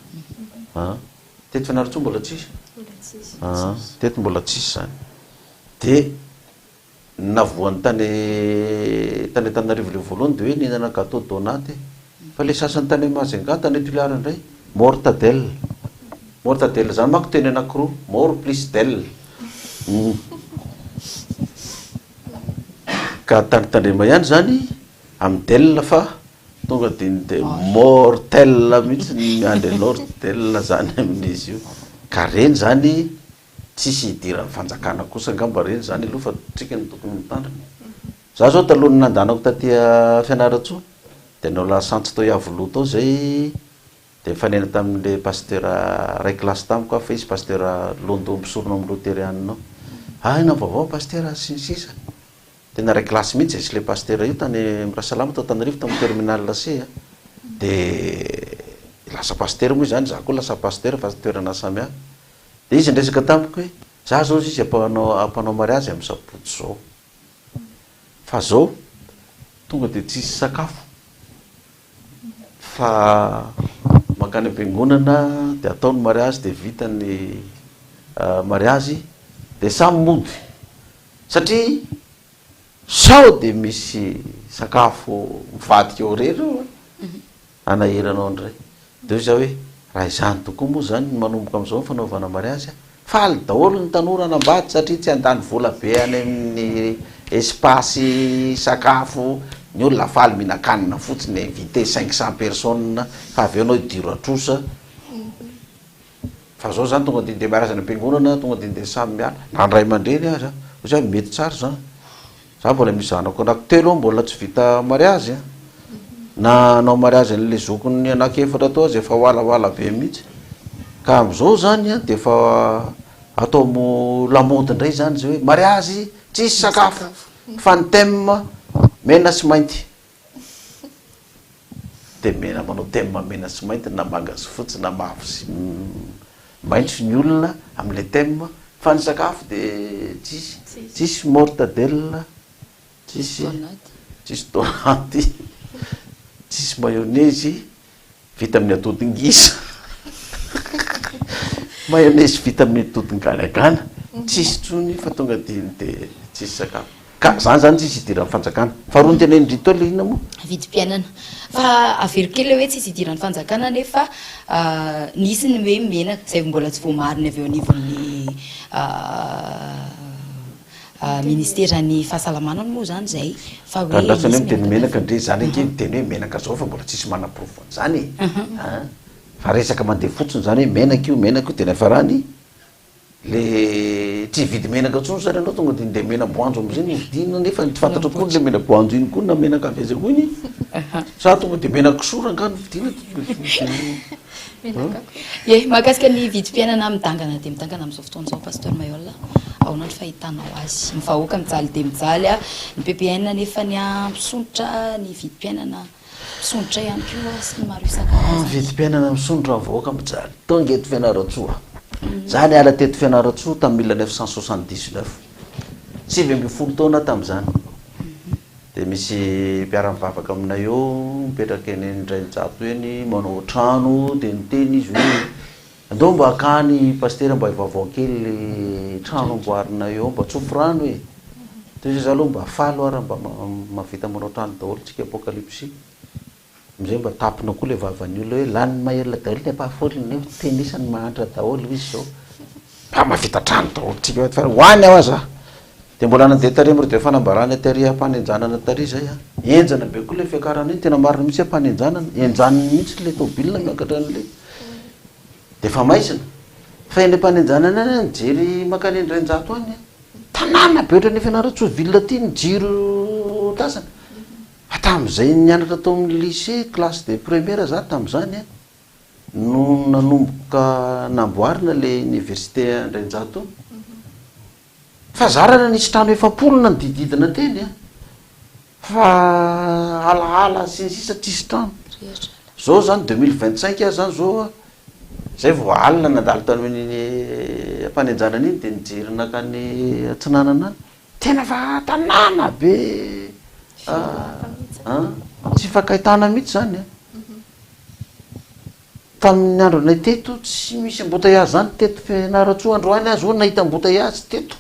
teto Fianarantsoa mbola tsisy teto mbola tsisy zany dia navoany tany Antananarivo le voalohany dia hoe nihinana gâteau donaty fa le sasany tany Majunga tany Tiliara indray mortadelle zany manko teny anankiroa mort plus del ka tandrema ihany zany amin'ny del fa tonga dia mortel mihitsy ny andre lortel zany amin'izy io ka reny zany tsisy hidiran'ny fanjakana kosa angamba reny zany aloha fa trika ny tokony mitandrina za zao taloha nandanako tatia Fianarantsoa dia naola santsy tao Iavoloha tao zay dia fanena tamin'le pasteur ray classe tamiko fa izy pasteur Londo misorona amin'ny Lotérianina na vaovao pasteur sy ny sisa dia naray classe mihitsy isy le pasteur io tany Mirasalama tao Antananarivo tamin'ny terminal C dia lasa pasteur moa zany za koa lasa pasteur fa toerana samy hafa dia izy ndresaka tamiko hoe za zao izy ampanao mariazy amin'ny sabotsy zao fa zao tonga dia tsisy sakafo fa makany am-piangonana dia ataony mariazy dia vitany mariazy dia samy mody satria sao dia misy sakafo mivadika eo rery eo anaheranao andray dia io za hoe raha izany tokoa moa zany manomboka amin'izao fanaovana mariazy faly daholo ny tanora anambady satria tsy andany vola be any amin'ny espasy sakafo ny olona faly mihinakanina fotsiny invité 500 personnes fa avy eo anao idiro atrosa fa zao zany tonga de marazana am-piangonana tonga de samy miala na ndray aman-dreny aza ozy mety tsara zany za mbola misy zanako anankitelo mbola tsy vita mariazy na anao mariazy an'le zokony anankiefatra atao azy efa hoalahoala be mihitsy ka am'izao zany de efa atao mo lamody indray zany zay hoe mariazy tsisy sakafo fa ny thème mena sy mainty de mena manao thème mena sy mainty na manga sy fotsy na mavo sy maintso ny olona am'le thème fa ny sakafo de tsisy mortadelle tsisy tomate tsisy mayonnaise vita amin'ny atodingisa mayonnaise vita amin'ny atodingalagana tsisy tsony fa tonga de tsisy sakafo ka zany tsisy idiran'ny fanjakana faharoa ny teneny drito le inona moa vidim-piainana fa averikely hoe tsisy idiran'ny fanjakana nefa nisy ny hoe menaka zay mbola tsy voamariny avy eo anivon'ny ministerany fahasalamana moa zany zay fa hoe lasany hoe miteny menaka ndre zany ake miteny hoe menaka zao fa mbola tsisy mana-provony zany fa resaka mandeha fotsiny zany hoe menaka io tena farany le tsy vidy menaka tsony zany anao tonga de mena-boanjo am'zay vidina nefa tsy fantatra koa le mena-boanjo iny koa na menaka avy koa iny sa tonga de mena-kisora angano vidina mahakasika ny vidim-piainana midangana de midangana am'izao fotoana zao pasteur Mayol aona ny fahitanao azy ny vahoaka mijaly de mijaly ny PPN nefa ny misondratra ny vidim-piainana misondratra ihany koa sy ny maro isan-karazany vidim-piainana misondratra ny vahoaka mijaly tonga eto Fianaratsoa zany ala teto Fianaratsoa tamin'ny 1979 20 taona tam'izany de misy mpiara-mivavaka aminay eo mipetraka eny Ndrainjato eny manao trano de niteny izy hoe andao mba akany paster mba ivavao kely trano amboarina eo mba tsofo rano e de izy aloha mba falo ara mba mavita manao trano daholo tsika apocalypse amizay mba tapina koa le vavan'ny olona hoe lany Mayol daholo ny ampahafolony ne tenisany mahantra daholo izy zao mba mavita trano daholo tsika hoany aho aza de mbola nandeha tary am'ro de fanambarany tary ampanenjanana tary zay enjana be koa le fiakarana iny tena marina mihitsy ampanenjanana enjanany mihitsy le tobilina miakatra an'le de fa maisina fa eny ampanenjanana any nijery makany Ndrainjato any tanàna be ohatra ny Fianaratsoa ville ty ny jiro tasana fa tam'izay nianatra tao amin'ny lycée classe de première za tam'izany no nanomboka namboarina le université Ndrainjato fa zarana nisy trano efapolona ny dididina teny fa alaala sy ny sisa tsisy trano zao zany 2025 a zany zao zay vo alina nandalo tany amin'ny ampanenjanana iny de nijerina kany atsinanana any tena fa tanàna be tsy fakahitana mihitsy zany tamin'ny andro nay teto tsy misy embouteillage zany teto Fianaratsoa androany azy ho nahita embouteillage teto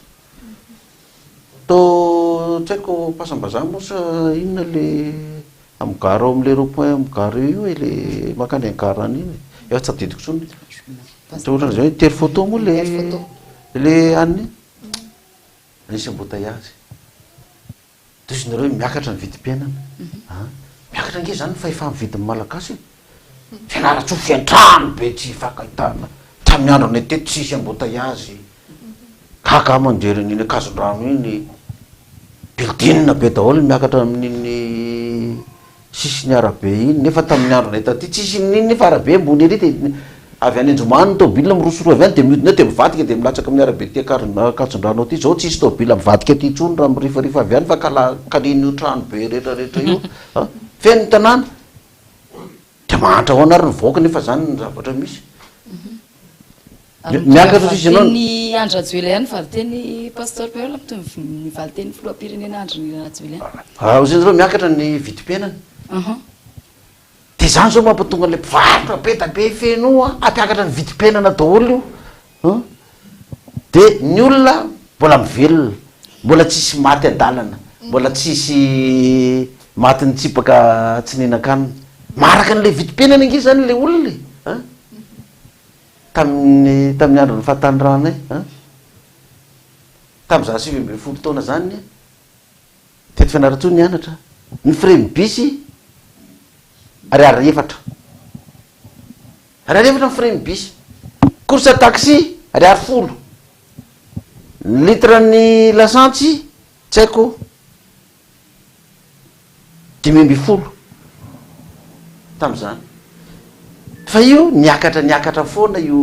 tsy haiko pasambaza mosa inona le amigara ao am'le rond-point amigara io le makany angarana iny efa tsy adidiko tsony ohatra zay tery photo moa le any nisy embouteillage de izy nareo miakatra ny vidim-piainana miakatra nge zany fa efa mividin'ny malagasy Fianaratsoa fiantrano be tsy fakahitana tamin'ny andro ny teto tsisy embouteillage kaka manjerynyiny akazondrano iny building be daholo miakatra amin'iny sisiny arabe iny nefa tamin'ny andro nay taty tsisy niny nefa arabe ambony ery avy any Anjomany tobile mirosoroa avy any de miodina de mivadika de milatsaka amin'ny arabe ty akazondrano aty zao tsisy tobile mivadika ty tsony raha mirifarifa avy any fa kalin'io trano be rehetrarehetra io feno tanàna de mahantra ho anary ny vahoaka nefa zany ny zavatra misy miakatra izy anao ny Andry Rajoelina ihany valiteny pasteur Mayol ny valiteny filoham-pirenena Andry Rajoelina ozy zao miakatra ny vidim-piainana de zany zao mampatonga le mpivarotra be da be feno ampiakatra ny vidim-piainana daholo io de ny olona mbola mivelona mbola tsisy maty adalana mbola tsisy maty ny tsipaka tsy nihinan-kanina maraka an'le vidim-piainana nge zany le olona tamin'ny andro ny fahatany rana tam'za 20 taona zany teto Fianaratsoa nianatra ny fremibisy ariary efatra ariary efatra ny fremibisy course taxi ariary folo litre ny lasantsy tsy haiko 5 tam'izany fa io niakatra foana io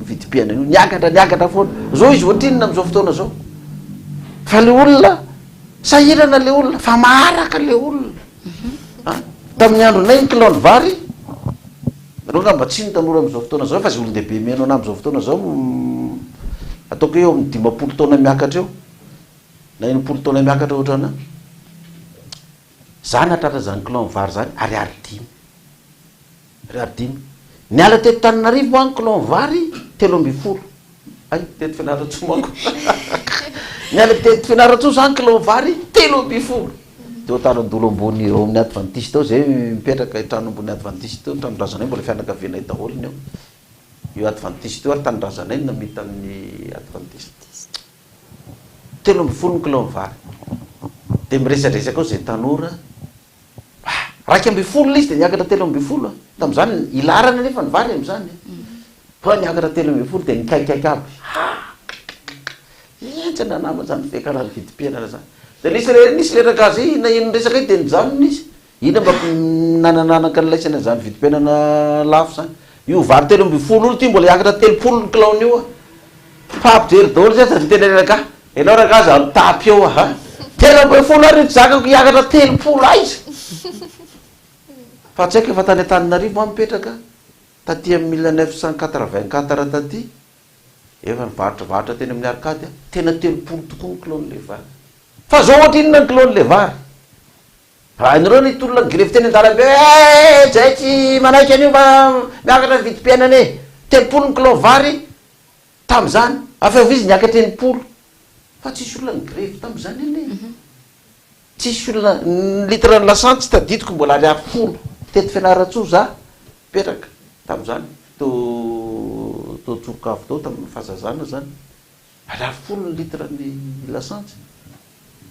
vidim-piaina io niakatra foana zao izy ohatrinona am'izao fotoana zao fa le olona sahirana le olona fa maharaka le olona tamin'ny andronay ny kilao ny vary anao ngamba tsy ny tanora am'izao fotoana zao fa zay olon-dehibe mihaino ana am'izao fotoana zao ataoko eo amin'ny 50 taona miakatra eo na 80 taona miakatra ohatrana za natratra zany kilao ny vary zany ariary 5 niala teto Taninarivo any kilao ny vary 3 ay teto Fianaratsoa manko niala teto Fianaratsoa zany kilao ny vary 3 teo tanan-dolo ambony eo amin'ny adventiste tao zay mipetraka trano ambony adventiste teo tanindrazanay mbola fianakavianay daholo eo io adventiste teo ary tanindrazanay namita amin'ny adventiste 3 kilao ny vary de miresadresaka ao zay tanora 2 izy de niakatra 3 tam'izany ilarana nefa ny vary am'izany fa niakatra 3 de nikaikaiky aby entsana nama zany fiakarany vidim-piainana zany de nisy leraka azy ina ino resaka de nijanona izy ina mba nanananaka nlaisana zany vidim-piainana lafo zany io vary 3 olo ty mbola iakatra 3 ny kilaon'io fa ampijery daholo zay sady tena leraka ianao raka azy tapy eo 3 ary zakako iakatra 3 aiza fa tsy haiko efa tany Antananarivo a mipetraka taty amin'ny 1984 taty efa nivarotravarotra teny amin'ny arkady tena 3 tokoa ny kilon'le vary fa zao ohatra inona ny kilon'le vary anareo nitolona ny grefy teny an-dalambe zay tsy manaiky an'io fa miakatra vidim-piainana 3 ny kilon vary tam'izany afa evo izy niakatra 3 fa tsisy olona ny grefy tam'izany eny tsisy olona ny litre ny lasantsy tadidiko mbola ariary 10 teto Fianaratsoa za petraka tam'izany teo tsokavo tao tamin'ny fahazazana zany ariary 10 ny litre ny lasantsy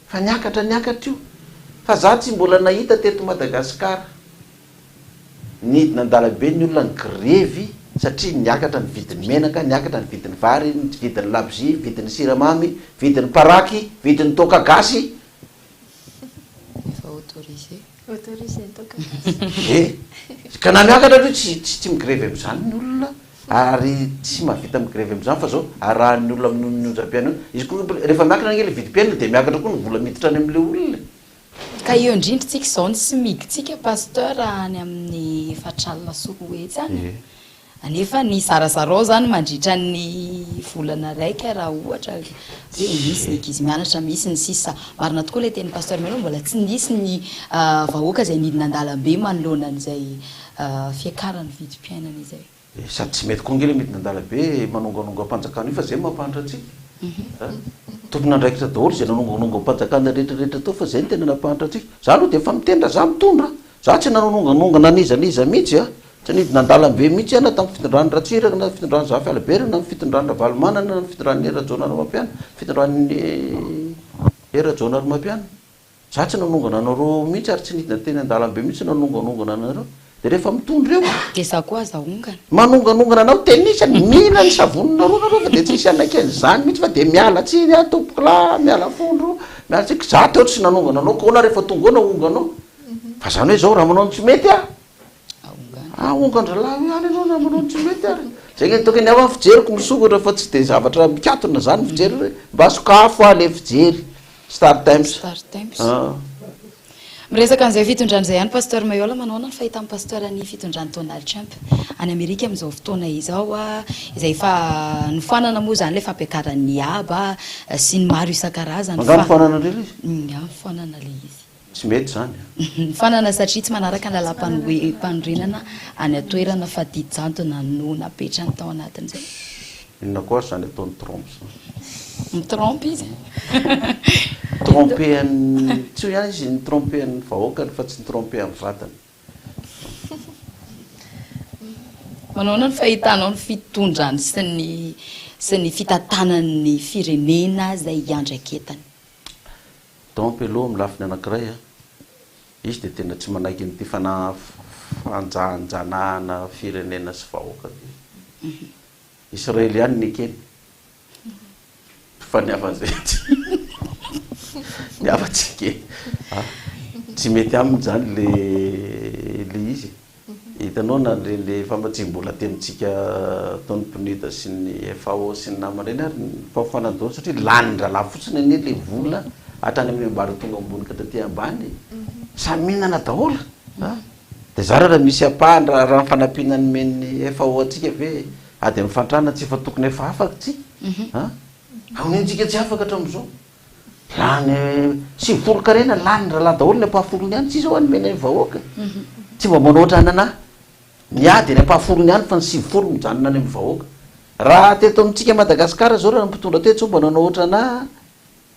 fa niakatra io fa za tsy mbola nahita teto Madagasikara nidina an-dalambe ny olona ny grevy satria niakatra ny vidin'ny menaka, niakatra ny vidin'ny vary, ny vidin'ny labzy, vidin'ny siramamy, vidin'ny paraky, vidin'ny toaka gasy. Efa autorisé. Autorisé toaka gasy. Ka na miakatra aloha tsy migrevy am'izany ny olona ary tsy mahavita migrevy am'izany fa zao arahan'ny olona amin'ny onjam-piaina izy koa rehefa miakatra ny vidim-piaina de miakatra koa ny vola miditra any amin'le olona. Ka io indrindritsika zao ny sy migitsika pasteur any amin'ny efatralina Sokoetsy any. Anefa ny zarazarao zany mandritra ny volana raika raha ohatra hoe misy ny ankizy mianatra, misy ny sisa marina tokoa le teny pasteur Melo mbola tsy nisy ny vahoaka izay nidina an-dalambe manoloana an'izay fiakarany vidim-piainana izay. Sady tsy mety koa ngely midina an-dalambe manonganonga mpanjakana io fa zay mampahatra antsika. Tompon'andraikitra daholo zay nanonganonga mpanjakana rehetrarehetra tao fa zay ny tena nampahatra antsika. Za aloha de efa mitendra, za mitondra, za tsy nanonganonga nanizaniza mihitsy tsy nidina an-dalambe mihitsy ana tamin'ny fitondran'ny Ratsiraka na fitondran'ny Zafy Albert na fitondran'ny Valomanana na fitondran'ny Era-Jona Ramampiana, fitondran'ny Era-Jona Ramampiana. Za tsy nanongana anareo mihitsy ary tsy nidina teny an-dalambe mihitsy nanonganongana anareo. De rehefa mitondra eo de za koa aza ongana manonganongana anao tenisany mihina ny savonina nareo fa de tsisy anaken'izany mihitsy fa de miala tsiny tompoko la miala fondro miala tsika za teo tsy nanongana anao koa na rehefa tonga na onganao fa zany hoe zao raha manao tsy mety ongan-dralahy ihany anao na manao tsy mety ary zay ny tokony afa fijeriko misokatra fa tsy de zavatra mikatona zany fijery mba sokafo le fijery Star Times. Miresaka an'izay fitondran'izay ihany pasteur Mayola manaona ny fahitan'ny pasteur ny fitondran'ny Donald Trump any Amerika amin'izao fotoana izao izay efa nifanana moa zany le fampiakaran'ny aba sy ny maro isan-karazany fa nifanana le izy nifanana le izy tsy mety zany nifanana satria tsy manaraka ny lalam-panorenana any atoerana fa dijanto na no napetrany tao anatin'izay inona koa zany ataony trompe mitrompe izy trompean'ny tsy ihany izy ny trompean'ny vahoakany fa tsy ny trompe amin'ny vatany. Manao ny fahitanao ny fitondrany sy ny fitantanan'ny firenena izay iandraiketany. Trompe aloha amin'ny lafiny anankiray izy de tena tsy manaiky nyty fanjanahana firenena sy vahoaka israeliany ny kely fa niafan'izay niafatsike tsy mety aminy zany le izy hitanao na le famatsim-bola tenitsika Tony Pinida sy ny FAO sy ny namany reny ary fahofanandoro satria lany-dralahy fotsiny anie le vola hatrany amin'ny ambary tonga ambony ka taty ambany samy mihinana daholo de zara raha misy apahany raha nyfanampianany men'ny FAO atsika ve ady mifantrana tsy efa tokony efa afaka tsy amin'intsika tsy afaka hatramin'izao lany sy folo-karena lany ralahy daholo ny ampahafolony ihany tsy zao any mena ny vahoaka tsy mba manao ohatrany ana miady ny ampahafolony ihany fa ny sivifolo mijanona any amin'ny vahoaka raha teto amintsika Madagasikara zao raha mpitondra teto zao mba nanao ohatrana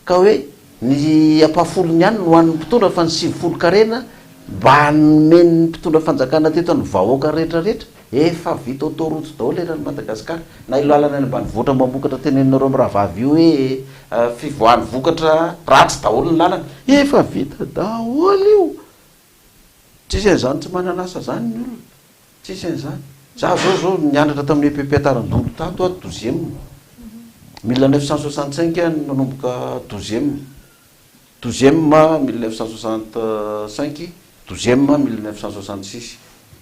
ka hoe ny ampahafolony ihany no an'ny mpitondra fa ny sivifolo-karena mba nomeny mpitondra fanjakana teto ny vahoaka rehetrarehetra efa vita autoroute daholo eran'ny Madagasikara na ilalana ny ambany voatra mamokatra tenenareo amin'ny rahavavy io hoe fivoahany vokatra ratsy daholo ny lalana efa vita daholo io tsisy an'izany tsy mananasa zany ny olona tsisy an'izany za zao nianatra tamin'ny EPP-Tarandolo tato a 12e 1965 nanomboka 12e 1965 12e 1966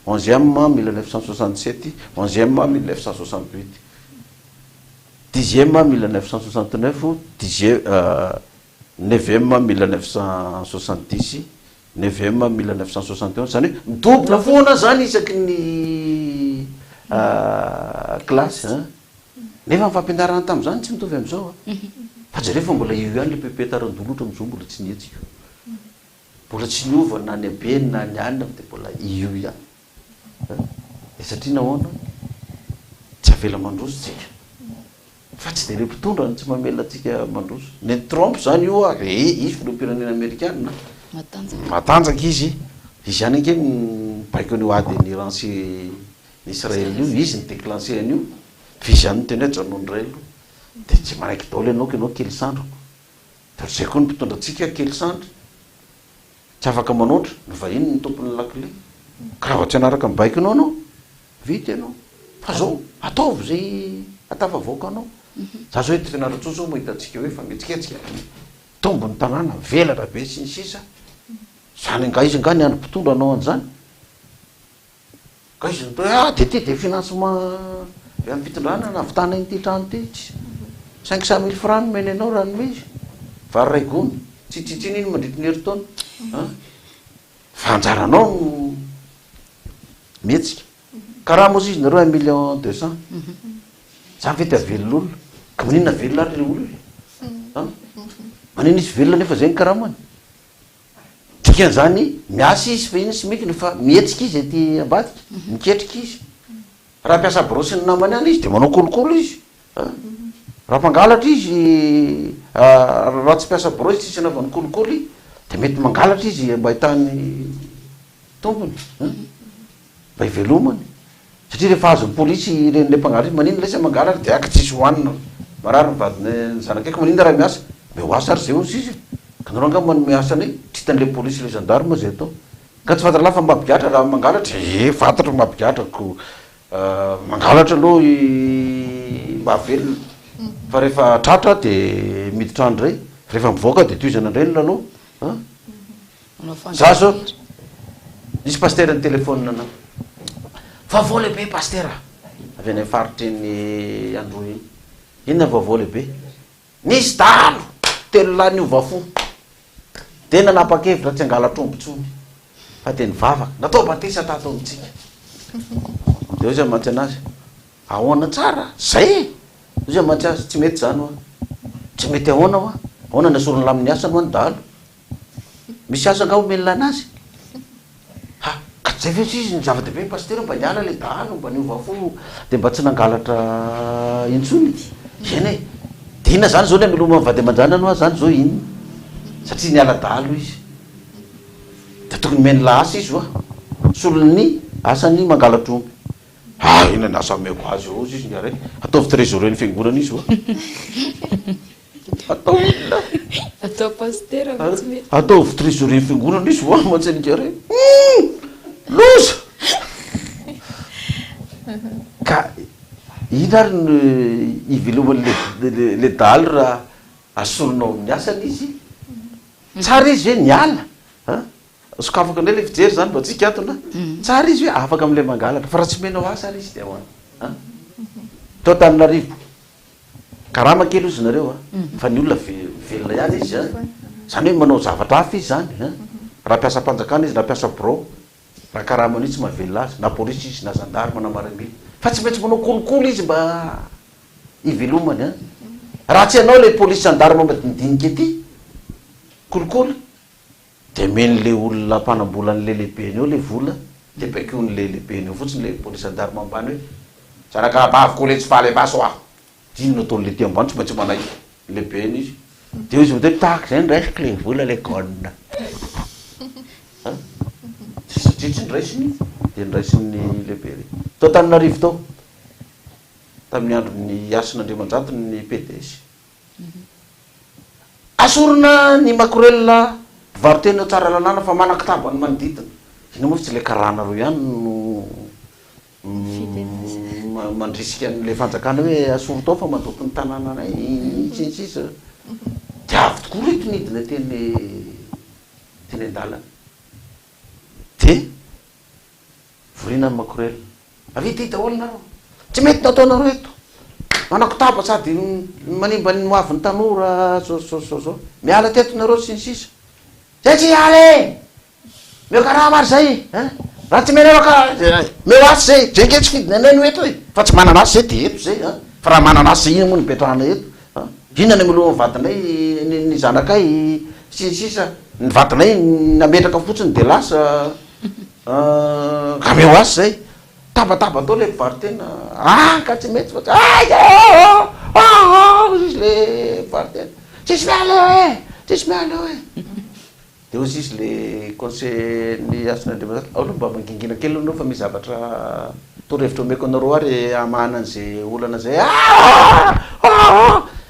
11e 1967 11e 1968 10e 1969 9e 1970 9e 1971 zany hoe midobona foana zany isaky ny klasy nefa mifampianarana tamin'izany tsy mitovy amin'izao fa jereo fa mbola io ihany le EPP-Tarandolo otra amin'izao mbola tsy nietsika mbola tsy niova na ny abeny na ny anina de mbola io ihany de satria nahoana tsy avela mandroso tsika fa tsy de le mpitondra tsy mamela atsika mandroso ny Trump zany io izy filoham-pirenena Amerikana matanjaka izy ihany anke baiko an'io ady ny Iran sy ny Israel io izy ny déclenché an'io vizy any teny hoe Janon'Relo de tsy maraiky daholo ianao kely sandroko fa zay koa ny mpitondra atsika kely sandro tsy afaka manoatra no vahiny ny tompon'ny lakile ka raha tsy anaraka mibaiko anao vita ianao fa zao ataovy zay atafavoaka anao za zao ty fianarantso zao mahita atsika hoe fa mihetsiketsika tombo ny tanàna velatra be sy ny sisa zany nga izy nga ny andro mpitondra anao an'izany ka izy de ty de financement amin'ny fitondrana navitana iny ty trano ty 500 000 francs nomeny anao raha nome izy vary ray gony tsitsitsiny iny mandritra ny herintaona fa anjaranao mihetsika ka raha moa izy nareo 1 million 200 zany vety avelon'olona ka maninona velona ary le olona manina izy velona nefa zay ny karamany dikan'izany miasa izy fa iny sy mikiny fa mihetsika izy ty ambadika miketrika izy raha mpiasa brosy ny namany any izy de manao kolokolo izy raha mpangalatra izy raha tsy mpiasa brosy tsisy anaovany kolokolo i de mety mangalatra izy mba ahitany tompony mba hivelomany satria rehefa azo ny polisy renyle mpangalatra izy maninona lesa mangalatra de aka tsisy hoanina marary mivadiny zanakaiky maninona raha miasa me ho asa ary zay ozy izy ka nareo anga manome asany tsy hitan'le polisy le gendarme zay atao ka tsy fantatra laha fa mabigatra raha mangalatra fantatra mabigatrako mangalatra aloha mba velona fa rehefa tratra de miditra andray rehefa mivoaka de toizana indray ny laloha za zao nisy pasteur ny telefone ana vaovao lehibe pasteur avy any faritry ny andro iny inona vaovao lehibe nisy dalo telo lahy niova fo de nanapa-kevitra tsy angala trombotsony fa de nivavaka natao batisa tato amitsika de ozy mantsy anazy ahoana tsara zay ozy mantsy azy tsy mety zany hoa tsy mety ahoana hoa ahoana ny asorony lamin'ny asany hoa ny dalo misy asa nga omelona anazy ka zay ve izy ny zava-dehibe ny pasteur mba niala le dalo mba niova fo de mba tsy nangalatra intsony eny de inona zany zao le miloma mivady aman-janany hoa zany zao iny satria niala dalo izy de tokony meny la asa izy hoa solony asany mangalatromby ina ny asa meko azy eo izy ny are ataovy trésorier ny fiangonana izy hoa atao inona atao pasteur tsy mety atao trésorier fiangonana izy voa mantsinika re loza ka ina ary ny iveloman'le daly raha asoronao amin'ny asany izy tsara izy hoe niala sokafaka indray le fijery zany mba tsika atona tsara izy hoe afaka am'le mangalatra fa raha tsy menao asa ary izy de ahoana tao Tananarivo karama kely ozy nareo fa ny olona velona ihany izy zany hoe manao zavatra hafa izy zany raha mpiasa mpanjakana izy na mpiasa bro raha karama anio tsy mahavelona azy na polisy izy na gendarme na maramily fa tsy maintsy manao kolokolo izy mba ivelomany raha tsy hanao le polisy gendarme madinidinika ety kolokolo de men'le olona mpanambola an'le lehibeany eo le vola de bakeon'le lehibeany eo fotsiny le polisy gendarme ambany hoe zarakabaviko le tsy faly maso aho dinona ataon'le ty ambany tsy maintsy manay lehibeany izy de izy mde tahaka zay ndraisiko le vola le gona satria tsy ndraisiny de ndraisin'ny lehibe re tao Tananarivo tao tamin'ny andron'ny Asin'Andriamanjato ny PDS asorona ny makorelona mpivarotena tsara lalàna fa manan-kitabany manodidina ina moa fa tsy le karahanareo ihany no mandrisika an'le fanjakana hoe asoro tao fa mandoto ny tanàna anay tsinsisa de avy tokoa reto nidina teny an-dalana de vorina ny makorelona avita hita olonareo tsy mety nataonareo eto manakotaba sady manimba ny moavy ny tanora zao miala teto nareo sinsisa zay tsy ale meo karaha mary zay raha tsy menaka meo asy zay zay nke tsy fidina anay no eto hoe fa tsy manana asy zay de eto zay fa raha manana asy zay ina moa nipetrahana eto inona ny miloha ny vadinay ny zanakay sinsisa ny vadinay nametraka fotsiny de lasa ka meo asy zay tabataba atao le mpivarotena ka tsy mety fa izy le mpivarotena tsisy miala hoe tsisy miala hoe de ozy izy le conseil ny Asin'Andriamanjato ao aloha mba mangingina kely anao fa misy zavatra torevitra omeko anareo ary amana an'izay olana zay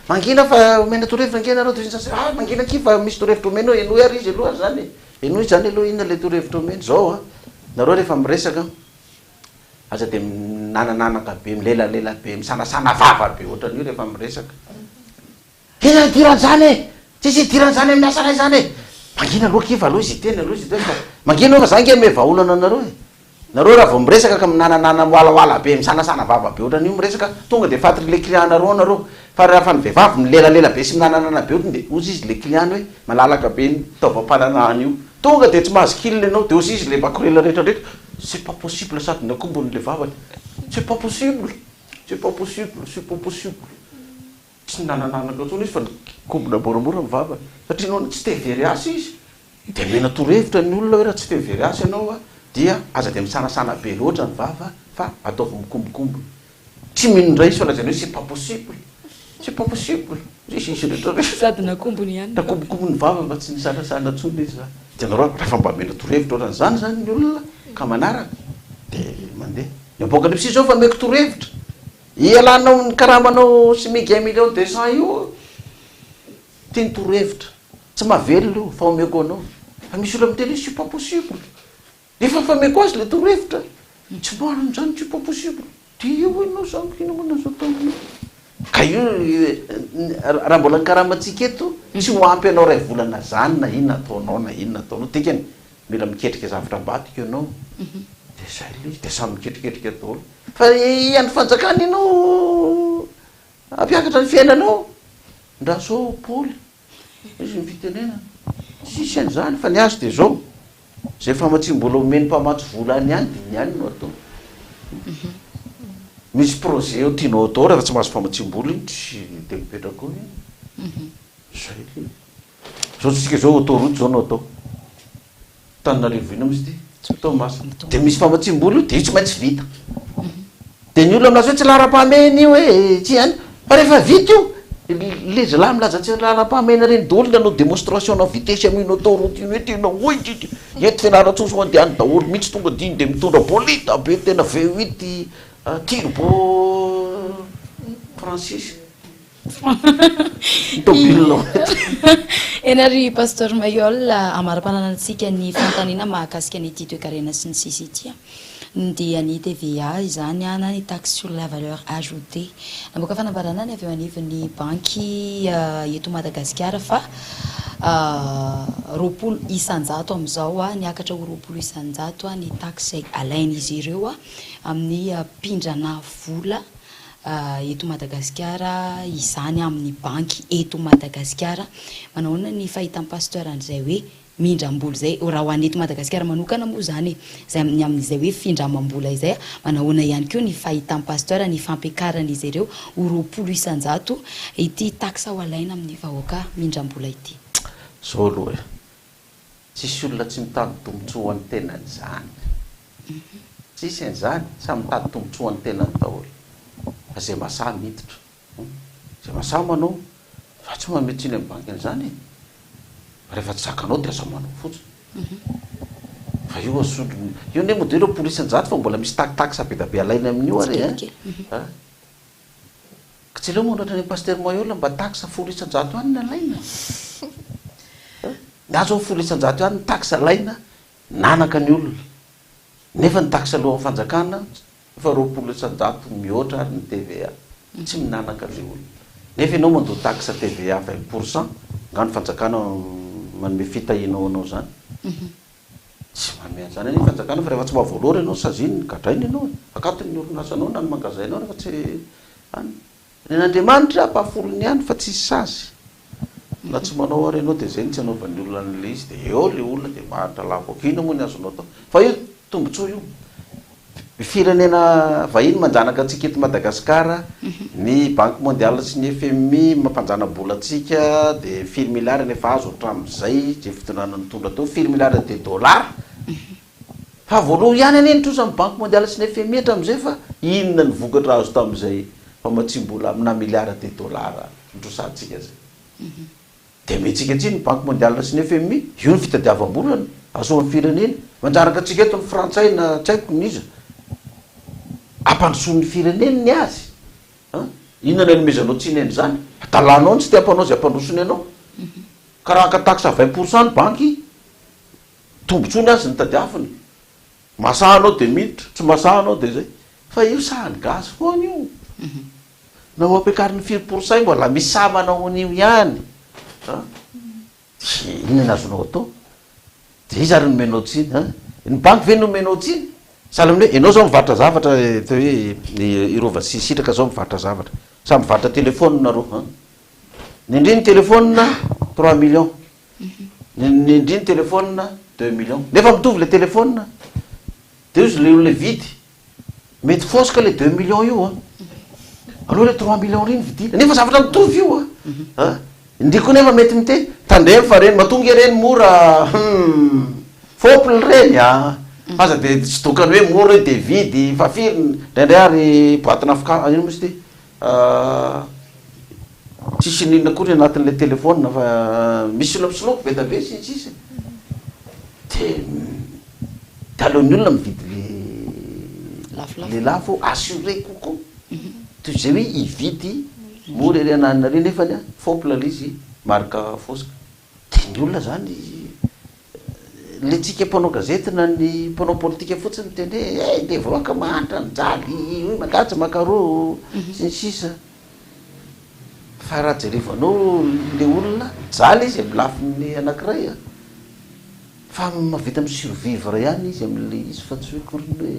mangina fa omena torevitra anke nareo de sasy mangina aky fa misy torevitra omena enoy ary izy aloha zany enoy zany aloha inona le torevitra omena zao nareo rehefa miresaka aza de nanananaka be milelalela be misanasana vava be ohatran'io rehefa miresaka ina idirany zany tsisy idirany zany amin'ny asanay zany mangina aloha kiva aloha izy teny aloha izy teny fa mangina fa zange mevaolana nareo nareo raha vao miresaka ka minananana moalaoala be misanasana vava be ohatran'io miresaka tonga de fatry le client nareo nareo fa raha fa ny vehivavy milelalela be sy minananana be ohatry de ozy izy le client hoe malalaka be ny taovam-pananahany io tonga de tsy mahazo kily anao de ozy izy le makorela rehetrarehetra c'est pas possible sady nakombony le vavany c'est pas possible c'est pas possible c'est pas possible tsy nanananaka tsony izy fa kombona moramora mivavany satria nao tsy tevery asy izy de mena torevitra ny olona hoe raha tsy tevery asy ianao dia aza de misanasana be loatra ny vava fa ataovy mikombokombo tsy minondray izy fa lazany hoe c'est pas possible c'est pas possible sisy rehetrarehetra sady nakombony ihany nakombokombo ny vava mba tsy nisanasana tsony izy de nareo rehefa mba mena torevitra ohatran'izany zany ny olona ka manaraka de mandeha nyaboakanypsy zao fa meko torevitra ialanao ny karamanao sy migy 1,200,000 io tiany torevitra tsy mahavelona io fa omeko anao fa misy olo miteny c'est pas possible efa fa meko azy le torevitra tsy moanany zany c'est pas possible de io enao zany kinamana zao tao ka io raha mbola ny karamatsika eto tsy hoampy anao ray volana zany na inona ataonao na inona ataonao tikany mila miketrika zavatra ambadika ianao de zay le izy de samy miketriketrika daholo fa iany fanjakana ianao ampiakatra ny fiainanao ndra zao Paoly izy mivitenena sisy an'izany fa ny azy de zao zay famatsim-bola omeny mpamatsy vola any ihany de ny ihany no atao misy projet eo tianao atao rehefa tsy mahazo famatsim-bola iny tsy de mipetraka ao iny zay le zao tsika zao autoroute zao no atao Tananarivo ina misy ty atao masa de misy famatsim-bola io de io tsy maintsy vita de ny olona aminazy hoe tsy lara-pahameny io hoe tsy ihany fa rehefa vita io le zalahy milaza tsy lara-pahamena reny daholo nanao démonstration na vitesse amin'ino autoroute iny hoe tena oy eto fianarantsoso ho andeany daholo mihitsy tonga diny de mitondra bolita be tena V8 turbo Francis enary pasteur Mayol amara-pananantsika ny fantanina mahakasika ny ity toekarena sy ny sisy ity dia ny TVA izany na ny taxe sur la valeur ajoutée namboaka fanambarana ny avy eo anivon'ny banky eto Madagasikara fa roapolo isanjato amin'izao niakatra ho roapolo isanjato ny taxe alain'izy ireo amin'ny pindrana vola eto Madagasikara izany amin'ny banky eto Madagasikara manahoana ny fahitan'ny pasteur an'izay hoe mindram-bola zay raha ho any eto Madagasikara manokana moa zany zay amin'izay hoe findramam-bola izay manahoana ihany koa ny fahitan'ny pasteur ny fampiakaran'izy ireo ho roapolo isanjato ity taxe ho alaina amin'ny vahoaka mindram-bola ity zao aloha tsisy olona tsy mitady tombotsoa ho an'ny tenany zany tsisy an'izany samy mitady tombotsoa ho an'ny tenany daholo fa zay mahasaha miditra zay mahasaha manao fa tsy mametsiny amin'ny banky an'izany rehefa tsy zakanao dia aza manao fotsiny fa io asolo io ne moa de ireo roapolo isanjato fa mbola misy taxe be da be alaina amin'io are ka tsy leo monatra ny pasteur Mayol mba taxe folo isanjato any ny alaina azo folo isanjato ihany ny taxe alaina nanaka ny olona nefa ny taxe alohan'ny fanjakana fa roapolo isanjato mihoatra ary ny TVA tsy minanaka le olona nefa ianao mandoa taxe TVA 20% ngano fanjakana manome fitahinao anao zany tsy manome an'izany ny fanjakana fa rehefa tsy mahavoalory ianao saziny gadrainy ianao akatony orinasanao na ny mangazainao rehefa tsy any ny Andriamanitra ampahafolony ihany fa tsisy sasy na tsy manao ary ianao dia zay tsy anaovan'ny olona n'le izy dia eo le olona dia maharitra lavokina moa ny azonao tao fa io tombotsoa io firenena vahiny manjanaka antsika eto Madagasikara ny banque mondiale sy ny FMI mampanjana-bola antsika dia firy milliard nefa azo hatramin'izay zay fitonana ny tondra tao firy milliard de dollars fa voaloha ihany any enitra ozy amin'ny banque mondiale sy ny FMI hatramin'izay fa inona ny vokatra azo tamin'izay fa matsim-bola amina milliard de dollars ndrosantsika zay dia metsika atsy ny banque mondiale sy ny FMI io ny fitadiavam-bolana azoan'ny firenena manjanaka antsika eto ny frantsay na tsy haiko niza ampandrosoan'ny fireneny ny azy inona ny nomezanao tsy ineny zany talanao ny tsy te ampanao zay ampandrosony ianao ka raha ka taxe 20% ny banky tombotsony azy ny tadiaviny masahanao dia miditra tsy masahanao dia zay fa io sahany gasy foana io na ho ampiakariny 4% mbola misy saha manao an'io ihany inona azonao atao dia izy ary nomenao tsiny ny banky ve nomenao tsiny sahala hoe ianao zao mivarotra zavatra hoe irova sy sitraka zao mivarotra zavatra sa mivarotra telefône nareo ny indriny telefône 3 millions ny indriny telefône 2 millions nefa mitovy le telefône dia izy le olona vidy mety fosika le 2 millions io aloha le 3 millions reny vidina nefa zavatra mitovy io indriko nefa mety miteny tandremy fa reny matonga reny mora fopony reny aza dia tsy tokany hoe mora dia vidy fa firy ndraindray ary boatina ino misy ty tsisy ninona kory anatin'le telefône fa misy silopsilopy be da be sy tsisy dia aleon'ny olona mividy le lafo assuré kokoa toy zay hoe ividy mora ry ananina reny nefa ny fopla le izy marika fosika dia ny olona zany le tsika mpanao gazety na ny mpanao politika fotsiny miteny hoe dia vahoaka mahantra ny jaly hoe magatsy makaro sy ny sisa fa raha jerevanao le olona jaly izy amin'ny lafiny anankiray fa mavita amin'ny survivre ihany izy amin'le izy fa tsy hoe koriny hoe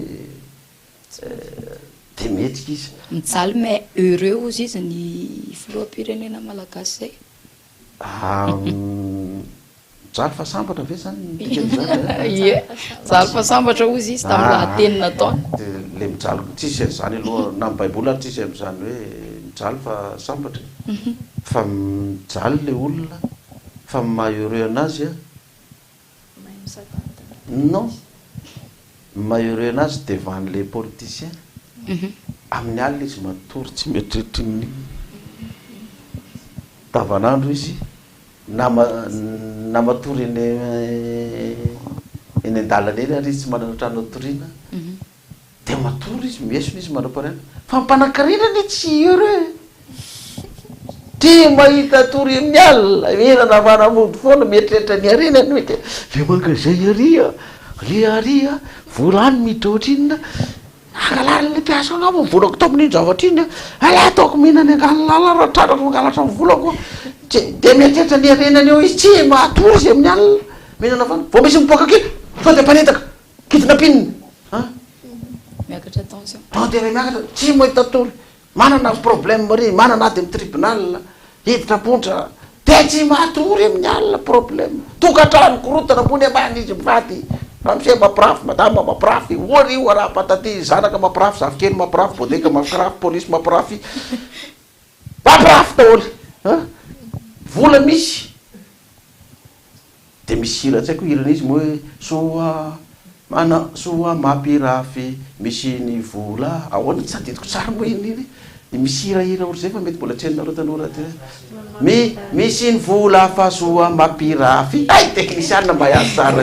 dia metrika izy mijaly mais heureux ozy izy ny filoham-pirenena malagasy zay jaly fa sambatra ve zany ie jaly fa sambatra ozy izy tamin'ny lahatenina taona le mijaly tsisy an'izany aloha na mibaiboly ary tsisy amin'izany hoe mijaly fa sambatra fa mijaly le olona fa maheureux anazy non maheureux anazy devant les politiciens amin'ny alina izy matory tsy mieritreritra ny davanandro izy na matory eny an-dalana eny ary izy tsy manana trano atoriana dia matory izy miesona izy manam-parenana fa mpanankarenany tsy heureux tsy mahita tory amin'ny alina enana manamody foana mieritreritra ny arenany hoe le mangazay aria volany midroatra inona angalary le mpiasa angamba volako tao amin'iny zavatra iny ala ataoko mihinany angalala raha tranako mangalatra ny volako de mieritreritra ny arenany eo izy tsy mahatory izy amin'ny alina mihinana fana vao misy mipoaka kely fa de mpanetaka kitina pinina miakatra tension de miakatra tsy mahita tory manana problème ry manana ady amin'ny tribunal hiditra pontra de tsy mahatory amin'ny alina problème tokantrano korotana ambony ambany izy mivady ramse mampirafy madama mampirafy ory io araha pataty zanaka mampirafy zafikely mampirafy bodeka mampirafy polisy mampirafy mampirafy daholy vola misy de misy hira tsy haiko hirana izy moa hoe soa mampirafy misy ny vola ahoana tsy aditiko tsara moa iny misy hirahira ohatry zay fa mety mbola tsenonareo tanora ty misy ny vola fa soa mampirafy ay teknisianina mba hiazy tsara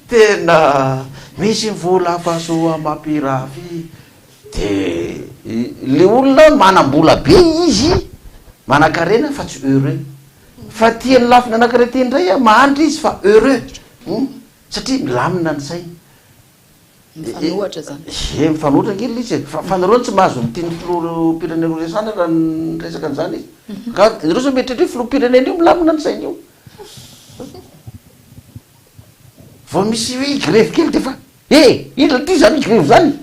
tena misy ny vola fa soa mampirafy de le olona manam-bola be izy manan-karena fa tsy heureux fa tiany lafiny anankiray ty indray mahandry izy fa heureux satria milamina ny sainy mifanohatra zany mifanohatra kely izy fanarony tsy mahazo mitiny filoham-pirenena resana raha resaka an'izany izy ka reo zao mieritreritra filoham-pirenena io milamina ny sainy io vao misy hoe grève kely de fa ina ty zany grève zany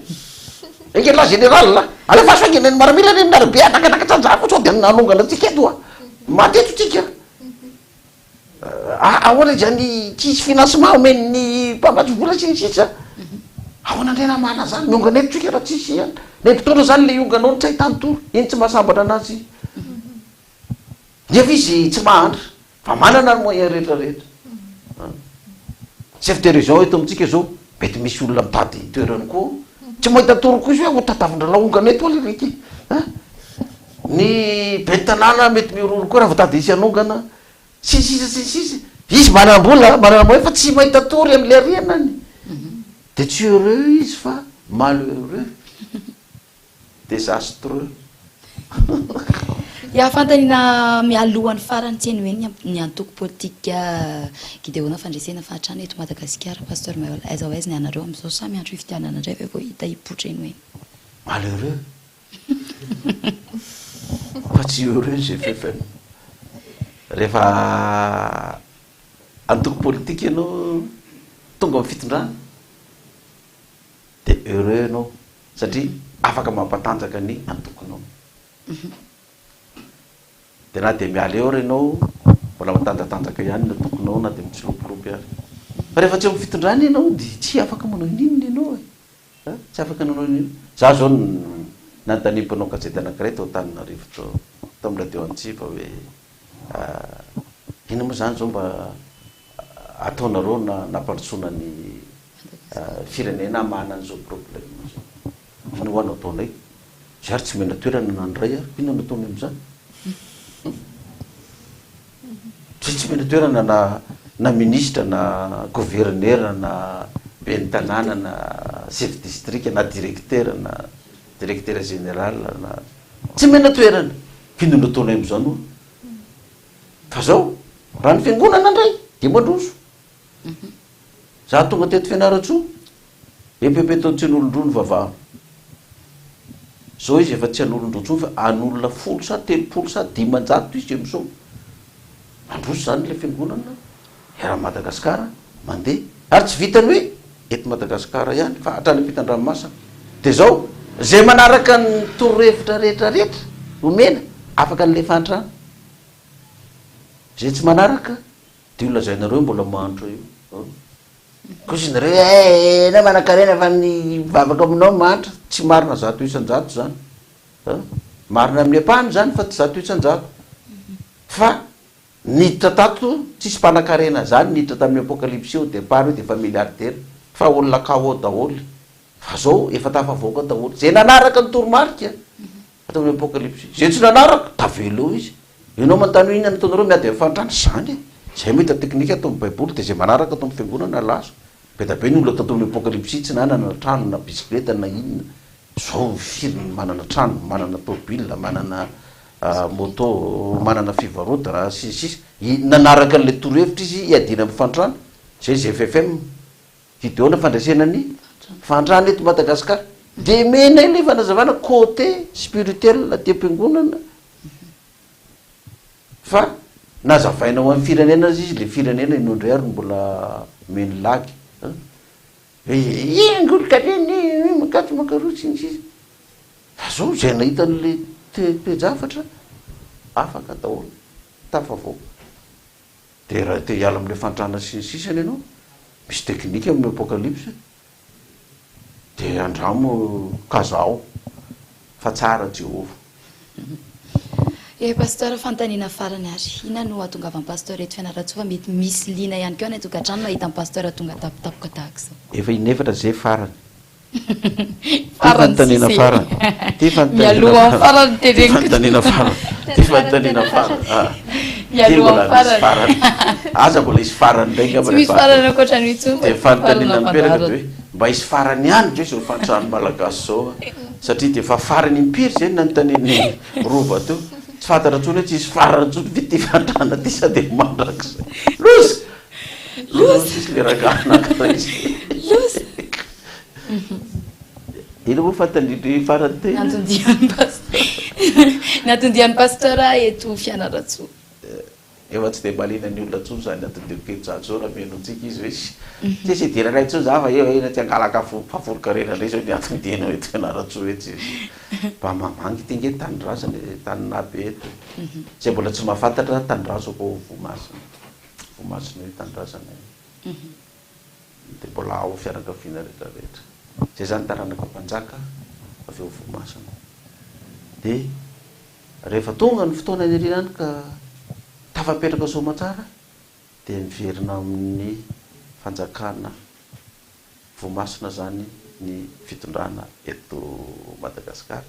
ekela général la alefa so ngeneny maramila reny narabe atakataka tsanjako sao de nanongana atsika etoa mateto tsika ahoana zany tsisy financement omen'ny mpamatsy vola sinisisa ahoana ndrena mana zany miongana eto tsika raha tsisy ihany le mpitondra zany le ionganao ny tsy ahitany tory iny tsy mahasambatra anazy nefa izy tsy mahandra fa manana ny moyen rehetrarehetra chef de région eto amitsika zao mety misy olona mitady toerany koa tsy mahita tory koa izy hoe tatavindrala ongana eto ale reky ny bentanàna mety miorolo koa raha vatady isy anongana sisisa izy manambola manana moyen fa tsy mahita tory am'le arianany de tsy heureux izy fa malheureux désastreux ya fantanina mialohan'ny farany tseny hoe ny antoko politika gideona fandresena fahatrana eto Madagasikara pasteur Maël aiza ho aiza ny anareo am'izao samy andro fitianana indray fa vao hita hipotra eny hoe malheureux fa tsy heureux zay fefany rehefa antoko politika ianao tonga amin'ny fitondrana de heureux anao satria afaka mampatanjaka ny antokonao de na de miala eo renao mbola matanjatanjaka ihany ny antokonao na de mitsilopilopy ary fa rehefa tsy amin'ny fitondrana ianao de tsy afaka manao ininona ianao tsy afaka nanao inino za zao nantanimpanao gazety anankiray tao Antananarivo tao tao amin'ny radio Antsiva hoe ina moa zany zao mba ataonareo nampandrosoana ny firenena mana an'izao problème zao ino hoanao ataonay zary tsy mena toerana nandray ary ino nataony am'izany tsy mena toerana na ministre na gouverneur na ben'ny tanàna na chef district na directeur na directeur général na tsy mena toerana ino nataonay am'izany oa fa zao raha ny fiangonana ndray de mandroso za tonga teto fianaratsoa epepe tao tsy an'olondrono vavahana zao izy efa tsy an'olondrotsony fa an'olona folo sa telopolo sa dimanjato izy am'izao mandroso zany le fiangonana era Madagasikara mandeha ary tsy vitany hoe eto Madagasikara ihany fa hatrany ampitan-dranomasina de zao zay manaraka ny torohevitra rehetrarehetra omena afaka n'lefa an-trano zay tsy manaraka de io lazainareo mbola mahandro io kosinareo na manan-karena fa ny vavaka aminao mantra tsy marina zato isan-jato zany marina amin'ny apahany zany fa tsy zato isan-jato fa niditra tato tsisy mpanan-karena zany niditra tamin'ny apocalypse eo de pary io de efa milliardaire fa olona kao daholy fa zao efa tafavoaka daholy zay nanaraka ny toromarika atao amin'ny apocalypse zay tsy nanaraka tavelo izy ianao manontany ina nataonareo miady amin'ny fantrany zany zay mahita teknika atao amin'ny baiboly de zay manaraka atao amin'ny fiangonana laso be da be ny olona tatao amin'ny apocalypse tsy nanana trano na bicyclette na inona zao firy manana trano manana tobile manana moto manana fivarotana sisy nanaraka an'le torohevitra izy iadina amin'ny fantrano zay GFFM videona fandraisana ny fantrano eto Madagasikara de mena ile fanazavana côté spirituel aty am-piangonana fa nazavaina ho amin'ny firenena izy le firenena inondray ary mbola meny lagy ingolo kareny makaty makarotsy izy fa zao zay nahita an'le pejafatra afaka daholo tafavao de raha te hiala am'le fantrana sisany ianao misy teknika amin'ny apocalypse de andramo kazao fa tsara Jehova. Pasteur fantanina farany ary ina no atongavan'ny pasteur eto Fianarantsoa fa mety misy lina ihany koa ny atokantrano mahita ny pasteur tonga tapitapoka tahaka izao. Efa inefatra zay farany. Fantanina farany. Mialoha farany tereniko. Fantanina farany. Fantanina farany. Mialoha farany. Aza mbola isy farany ndray ngamba. Misy farany ankoatra ny intsony. De fantanina miperaka de mba isy farany ihany dre zao fantrano malagasy zao satria de fa farany impiry zay nanontaniany rova teo. Tsy fantatra ntsony hoe tsisy farany ntsony vity fantrana ty sady mandrak'izay. Lozy isy le ragana karaha izy. Lozy. Ino moa fantaniny farany te? Natondian'ny pasteur eto Fianarantsoa. Efa tsy de malina ny olona ntsony zany natondiako ketrany zao raha menontsika izy hoe tsisy idiranay ntsony za fa ena tsy angalaka faforokarena ndray zao ny atondianao eto Fianarantsoa etsy mba mamangy ty nge tanindrazana taninabe eto zay mbola tsy mahafantatra tanindrazako vomasina hoe tanindrazana de mbola ao fianakaviana rehetrarehetra zay zany taranaka mpanjaka avy eo vomasina de rehefa tonga ny fotoana ny ka tafapetraka somatsara de miverina amin'ny fanjakana vomasina zany ny fitondrana eto Madagasikara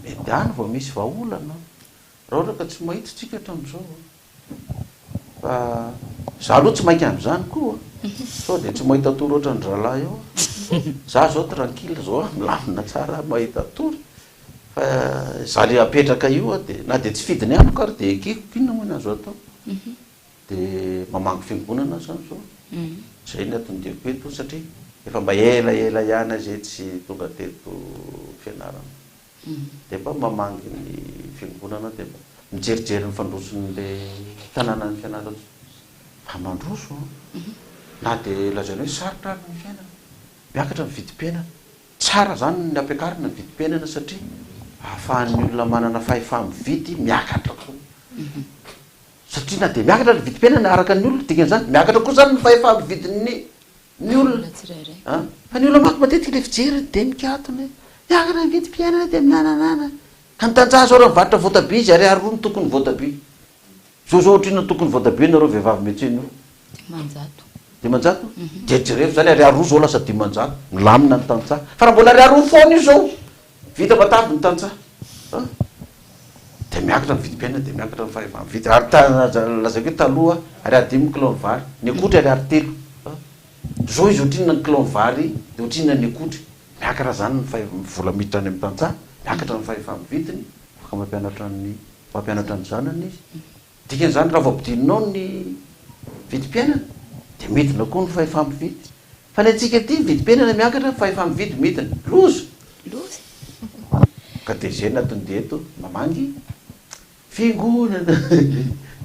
mety any vao misy vahaolana raha ohatra ka tsy mahita tsika hatramin'izao fa za aloha tsy mainka am'izany koa sao de tsy mahita toro ohatra ny rahalahy eo za zao tranquille zao milamina tsara mahita toro fa za le apetraka io de na de tsy fidiny amiko ary de ekeko kinona moa nazo atao de mamangy fiangonana zany zao zay ny atondiako eto satria efa mba ela ihany zay tsy tonga teto fianarana de mba mamangy ny fiangonana de mijerijery ny fandroson'le tanàna ny Fianarantsoa fa mandroso na de lazany hoe sarotra ary ny fiainana miakatra ny vidim-piainana tsara zany ny ampiakarina ny vidim-piainana satria ahafahan'ny olona manana fahefa-mividy miakatra koa satria na de miakatra ny vidim-piainana araka ny olona dikan'izany miakatra koa zany ny fahefa-mividin'ny olona fa ny olona mako matetika le fijery de mikatona miakatra ny vidim-piainana de minananana ka ny tanjaha zao raha mivarotra voatabia izy ariary roa ny tokony voatabia zao ohatrina tokony voatabia nareo vehivavy metseny io dimanjato jejerefo zany ariary roa zao lasa dimanjato milamina ny tantsaha fa raha mbola ariary roa foana io zao vita matavy ny tantsaha de miakatra ny vidim-piainana de miakatra ny fahefa-mividy ary lazako hoe taloha ariary 10 kilao ny vary ny akotry ariary 3 zao izy ohatrinona ny kilao ny vary de ohatrinona ny akotry miakatra zany ny vola miditra any amin'ny tantsaha miakatra ny fahefa-mividiny afaka mampianatra ny zanany izy dikan'izany raha voapidininao ny vidim-piainana de midina koa ny fahefa-mividy fa ny antsika ty vidim-piainana miakatra fahefa-mividy midina lozy ka de zay natonde eto mamangy fiangonana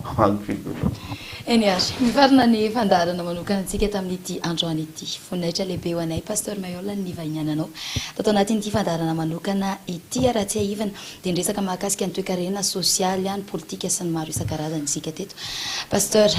mamangy fiangonana eny ary mivarina ny fandarana manokana antsika tamin'ity androany ity voninahitra lehibe ho anay pasteur Mayola ny vahinananao tatao anatin'ity fandarana manokana ity raha tsy ahivana de nresaka mahakasika ny toe-karena sosialy ny politika sy ny maro isan-karazany isika teto pasteur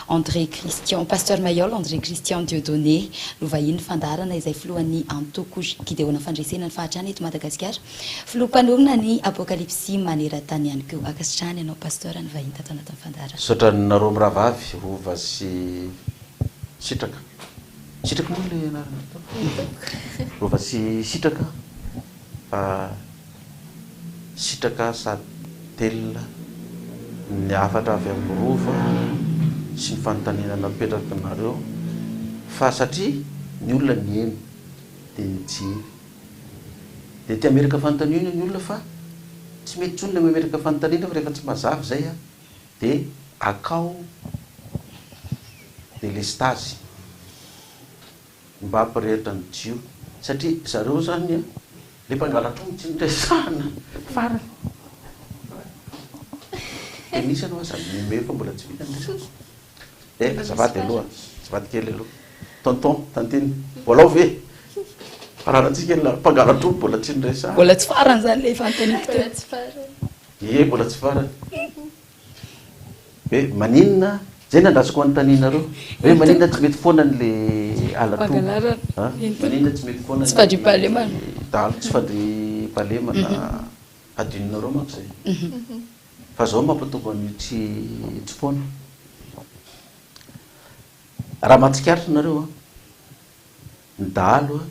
André Christian pasteur Mayola André Christian Dieudonné no vahiny fandarana izay filohan'ny antoko gideona fandresena ny fahatrany eto Madagasikara filoha-mpanorona ny apocalypse maneran-tany ihany koa akasitrany ianao pasteur ny vahiny tatao anatin'ny fandarana sotranareo ravavy rova sy sitraka moa le anarana atao rova sy sitraka fa sitraka satelina ny afatra avy amin'ny rova sy ny fanontaniana napetraka nareo fa satria ny olona ny eny de ny jiry de ty Amerika fanontaniana ny olona fa tsy mety tsony le mameraka fanontaniana fa rehefa tsy mazava zay a dia akao delestage mba hampirehitra ny jio satria zareo zany a le mpangalatongotsy ny resahana farany de misy anao zany mime fa mbola tsy vita ny azavady aloha azavady kely aloha tonton tantiny volao ve faranatsika la mpangalatongo mbola tsy nyresahana mbola tsy farany zany le fanontaniana mbola tsy farany hoe maninona zay nandrasako anontanianareo hoe maninona tsy mety foana n'le alatongo maninona tsy mety foana tsy fadrim-pahalemana dalo tsy fadrim-pahalemana adinonareo manko zay fa zao mampatongo an'io tsy foana raha mahatsikaritra nareo a ny dalo a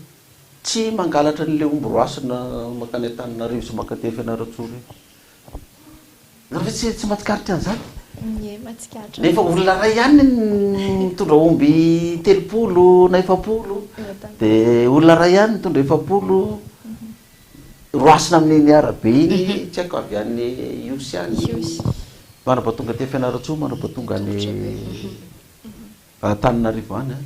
tsy mangalatra n'le omby roasina makany an-taninareo sy makaty Fianarantsoa nareo tsy mahatsikaritra an'izany nefa olona ray ihany mitondra omby 30 na 40 dia olona ray ihany mitondra 40 roasina amin'ny arabe iny tsy haiko avy any iosy any manampatonga ty Fianarantsoa manampatonga ny Antananarivo any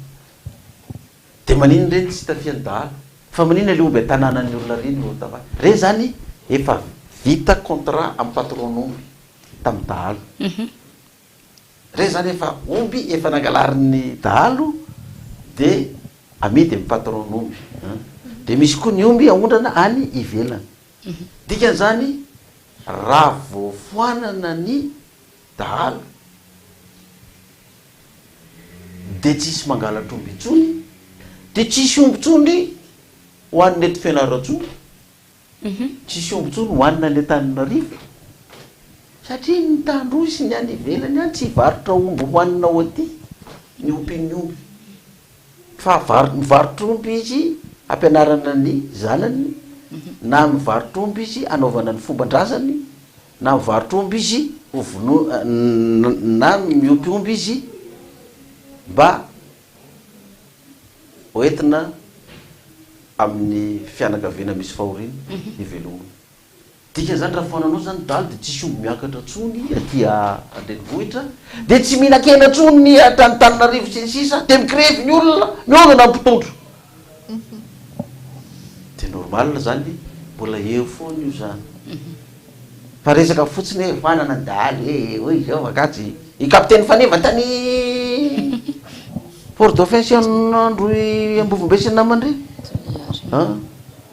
dia maninona reny tsy tafian-dalo fa maninona le omby an-tanànan'ny olona reny re zany efa vita contrat amin'ny patron'omby tamin'ny dahalo re zany efa omby efa nangalarin'ny dahalo dia amidy amin'ny patron'omby dia misy koa ny omby aondrana any ivelany dikan'izany raha voafoanana ny dahalo dia tsisy mangalatra omby intsony dia tsisy omby tsony ho an'ny eto Fianarantsoa tsisy omby tsony ho anina ny Antananarivo satria ny tandroy sy ny any ivelany any tsy varotra omby hoanina ao aty ny ompi'ny omby fa mivarotra omby izy ampianarana ny zanany na mivarotra omby izy anaovana ny fomban-drazany na mivarotra omby izy na miompy omby izy mba hoentina amin'ny fianakaviana misy fahoriana ivelomana dika zany raha foananao zany dalo dia tsisy omby miakatra tsony aty andrenivohitra dia tsy mihinan-kena tsony Antananarivo sy ny sisa dia mikrevy ny olona miodana mpitondro dia normal zany mbola eo foana io zany fa resaka fotsiny hoe fanana ny daly oy zao vakatsy i kapiteny Faneva tany Port d'Offense androy Ambovombe namandre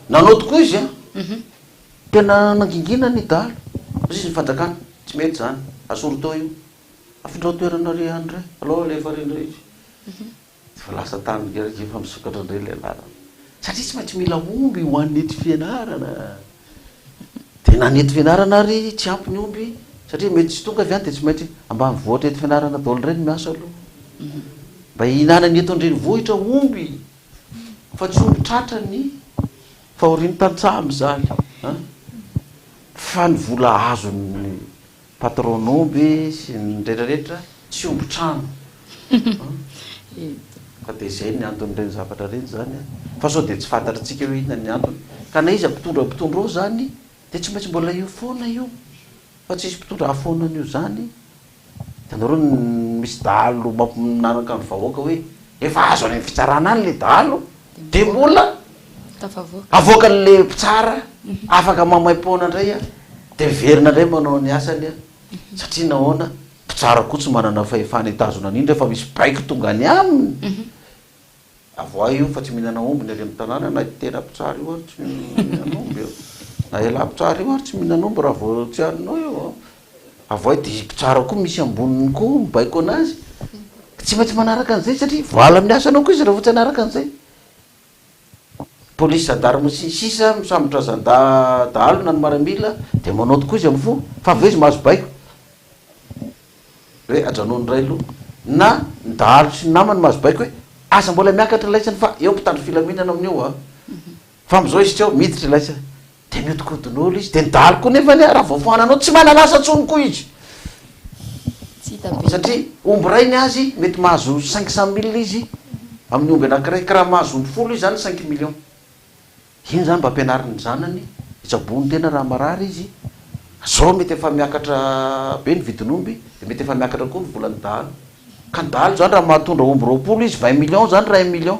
nanao tokoa izy tena nangingina ny dalo izy ny fanjakana tsy mety zany asoro tao io afindrao toerana re any ray aloha lefa reny izy fa lasa tany geraka efa misokatra ndray le lalana satria tsy maintsy mila omby ho anety fianarana dia nanety fianarana ary tsy ampy ny omby satria mety tsy tonga avy any dia tsy maintsy ambany voatra ety fianarana daholo reny miasa aloha mba hihinanany eto andrenivohitra omby fa tsy omby tratra ny fahoriany tantsamy zany fa ny vola azony patron'omby sy ny rehetrarehetra tsy omby trano fa dia zay ny anton'ireny zavatra reny zany fa sao dia tsy fantatritsika hoe inona ny antony ka na izy mpitondra ao zany dia tsy maintsy mbola io foana io fa tsisy mpitondra hafoanana io zany dia nareo misy dalo mampianaka ny vahoaka hoe efa azo any fitsarana any le dalo dia mbola avoaka n'le mpitsara afaka mamay-poana indray a dia miverina indray manao ny asany a satria nahoana mpitsara koa tsy manana fahefana itazona an'indra fa misy baiko tonga any aminy avoa io fa tsy mihinana omby ny ary amin'ny tanàna na tena mpitsara io ary tsy mihinana omby eo na ela mpitsara io ary tsy mihinana omby raha vao tsy aninao eo avoa dia mpitsara koa misy amboniny koa mibaiko anazy tsy maintsy manaraka an'izay satria voala amin'ny asanao koa izy raha vao tsy anaraka an'izay polisy zadarma sy sisa misambotra zandalo na ny maramila dia manao tokoa izy amin'ny fo fa avy eo izy mahazo baiko hoe ajanony ray aloha na ndalo sy ny namany mahazo baiko hoe asa mbola miakatra laisany fa eo mpitandro filaminana amin'io fa am'izao izy tsy ao miditra laisa dia miodikodin'olo izy dia ndalo koa nefa raha voafoananao tsy mananasa tsony koa izy satria omby ray ny azy mety mahazo 500 000 izy amin'ny omby anankiray ka raha mahazo omby 10 izy zany 5 millions iny zany mba ampianariny zanany itsabony tena raha marary izy zao mety efa miakatra be ny vidin'omby de mety efa miakatra koa ny volany dahalo ka ny dahalo zany raha mahatondra omby roapolo izy 20 millions zany raha 1 million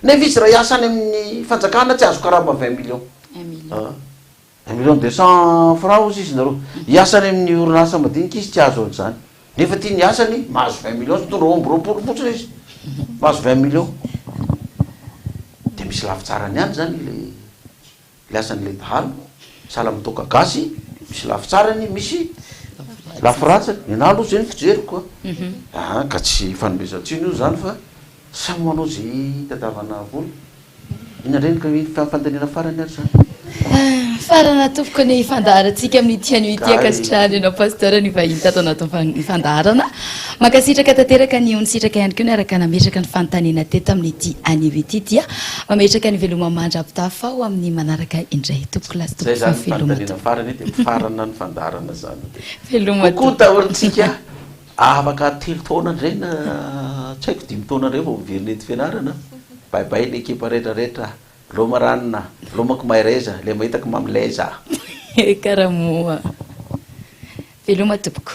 nefa izy raha iasany amin'ny fanjakana tsy azo karama 20 millions 1 million 200 francs izy nareo iasany amin'ny orinasa madinika izy tsy azo an'izany nefa tia ny asany mahazo 20 millions mitondra omby roapolo fotsiny izy mahazo 20 millions de misy lafitsarany ihany zany le asan'le dahalo sala mitoka gasy misy lafitsarany misy lafiratsany enalo zay ny fijeriko ka tsy fanomezantsiny io zany fa samy manao zay tadiavana vola inandrenika fandaniana farany ary zany farana tompoko ny fandaharantsika amin'ny tian'io ity akasitrahany anao pasteur ny vahiny tato anaty fandaharana makasitraka tanteraka ny onisitraka ihany koa ny araka nametraka ny fanontaniana teto amin'ity anio ity dia mametraka ny veloma mandrapitafo ao amin'ny manaraka indray tompoko lasy zay zany fanontaniana farany de mifarana ny fandaharana zany veloma koa tahorintsika afaka 3 taona ndray na tsy haiko 5 taona ndray vao miverina ety fianarana baibay ny ekipa rehetrarehetra loma ranona lomako maireza le mahitako mamilay za karaha moa veloma tompoko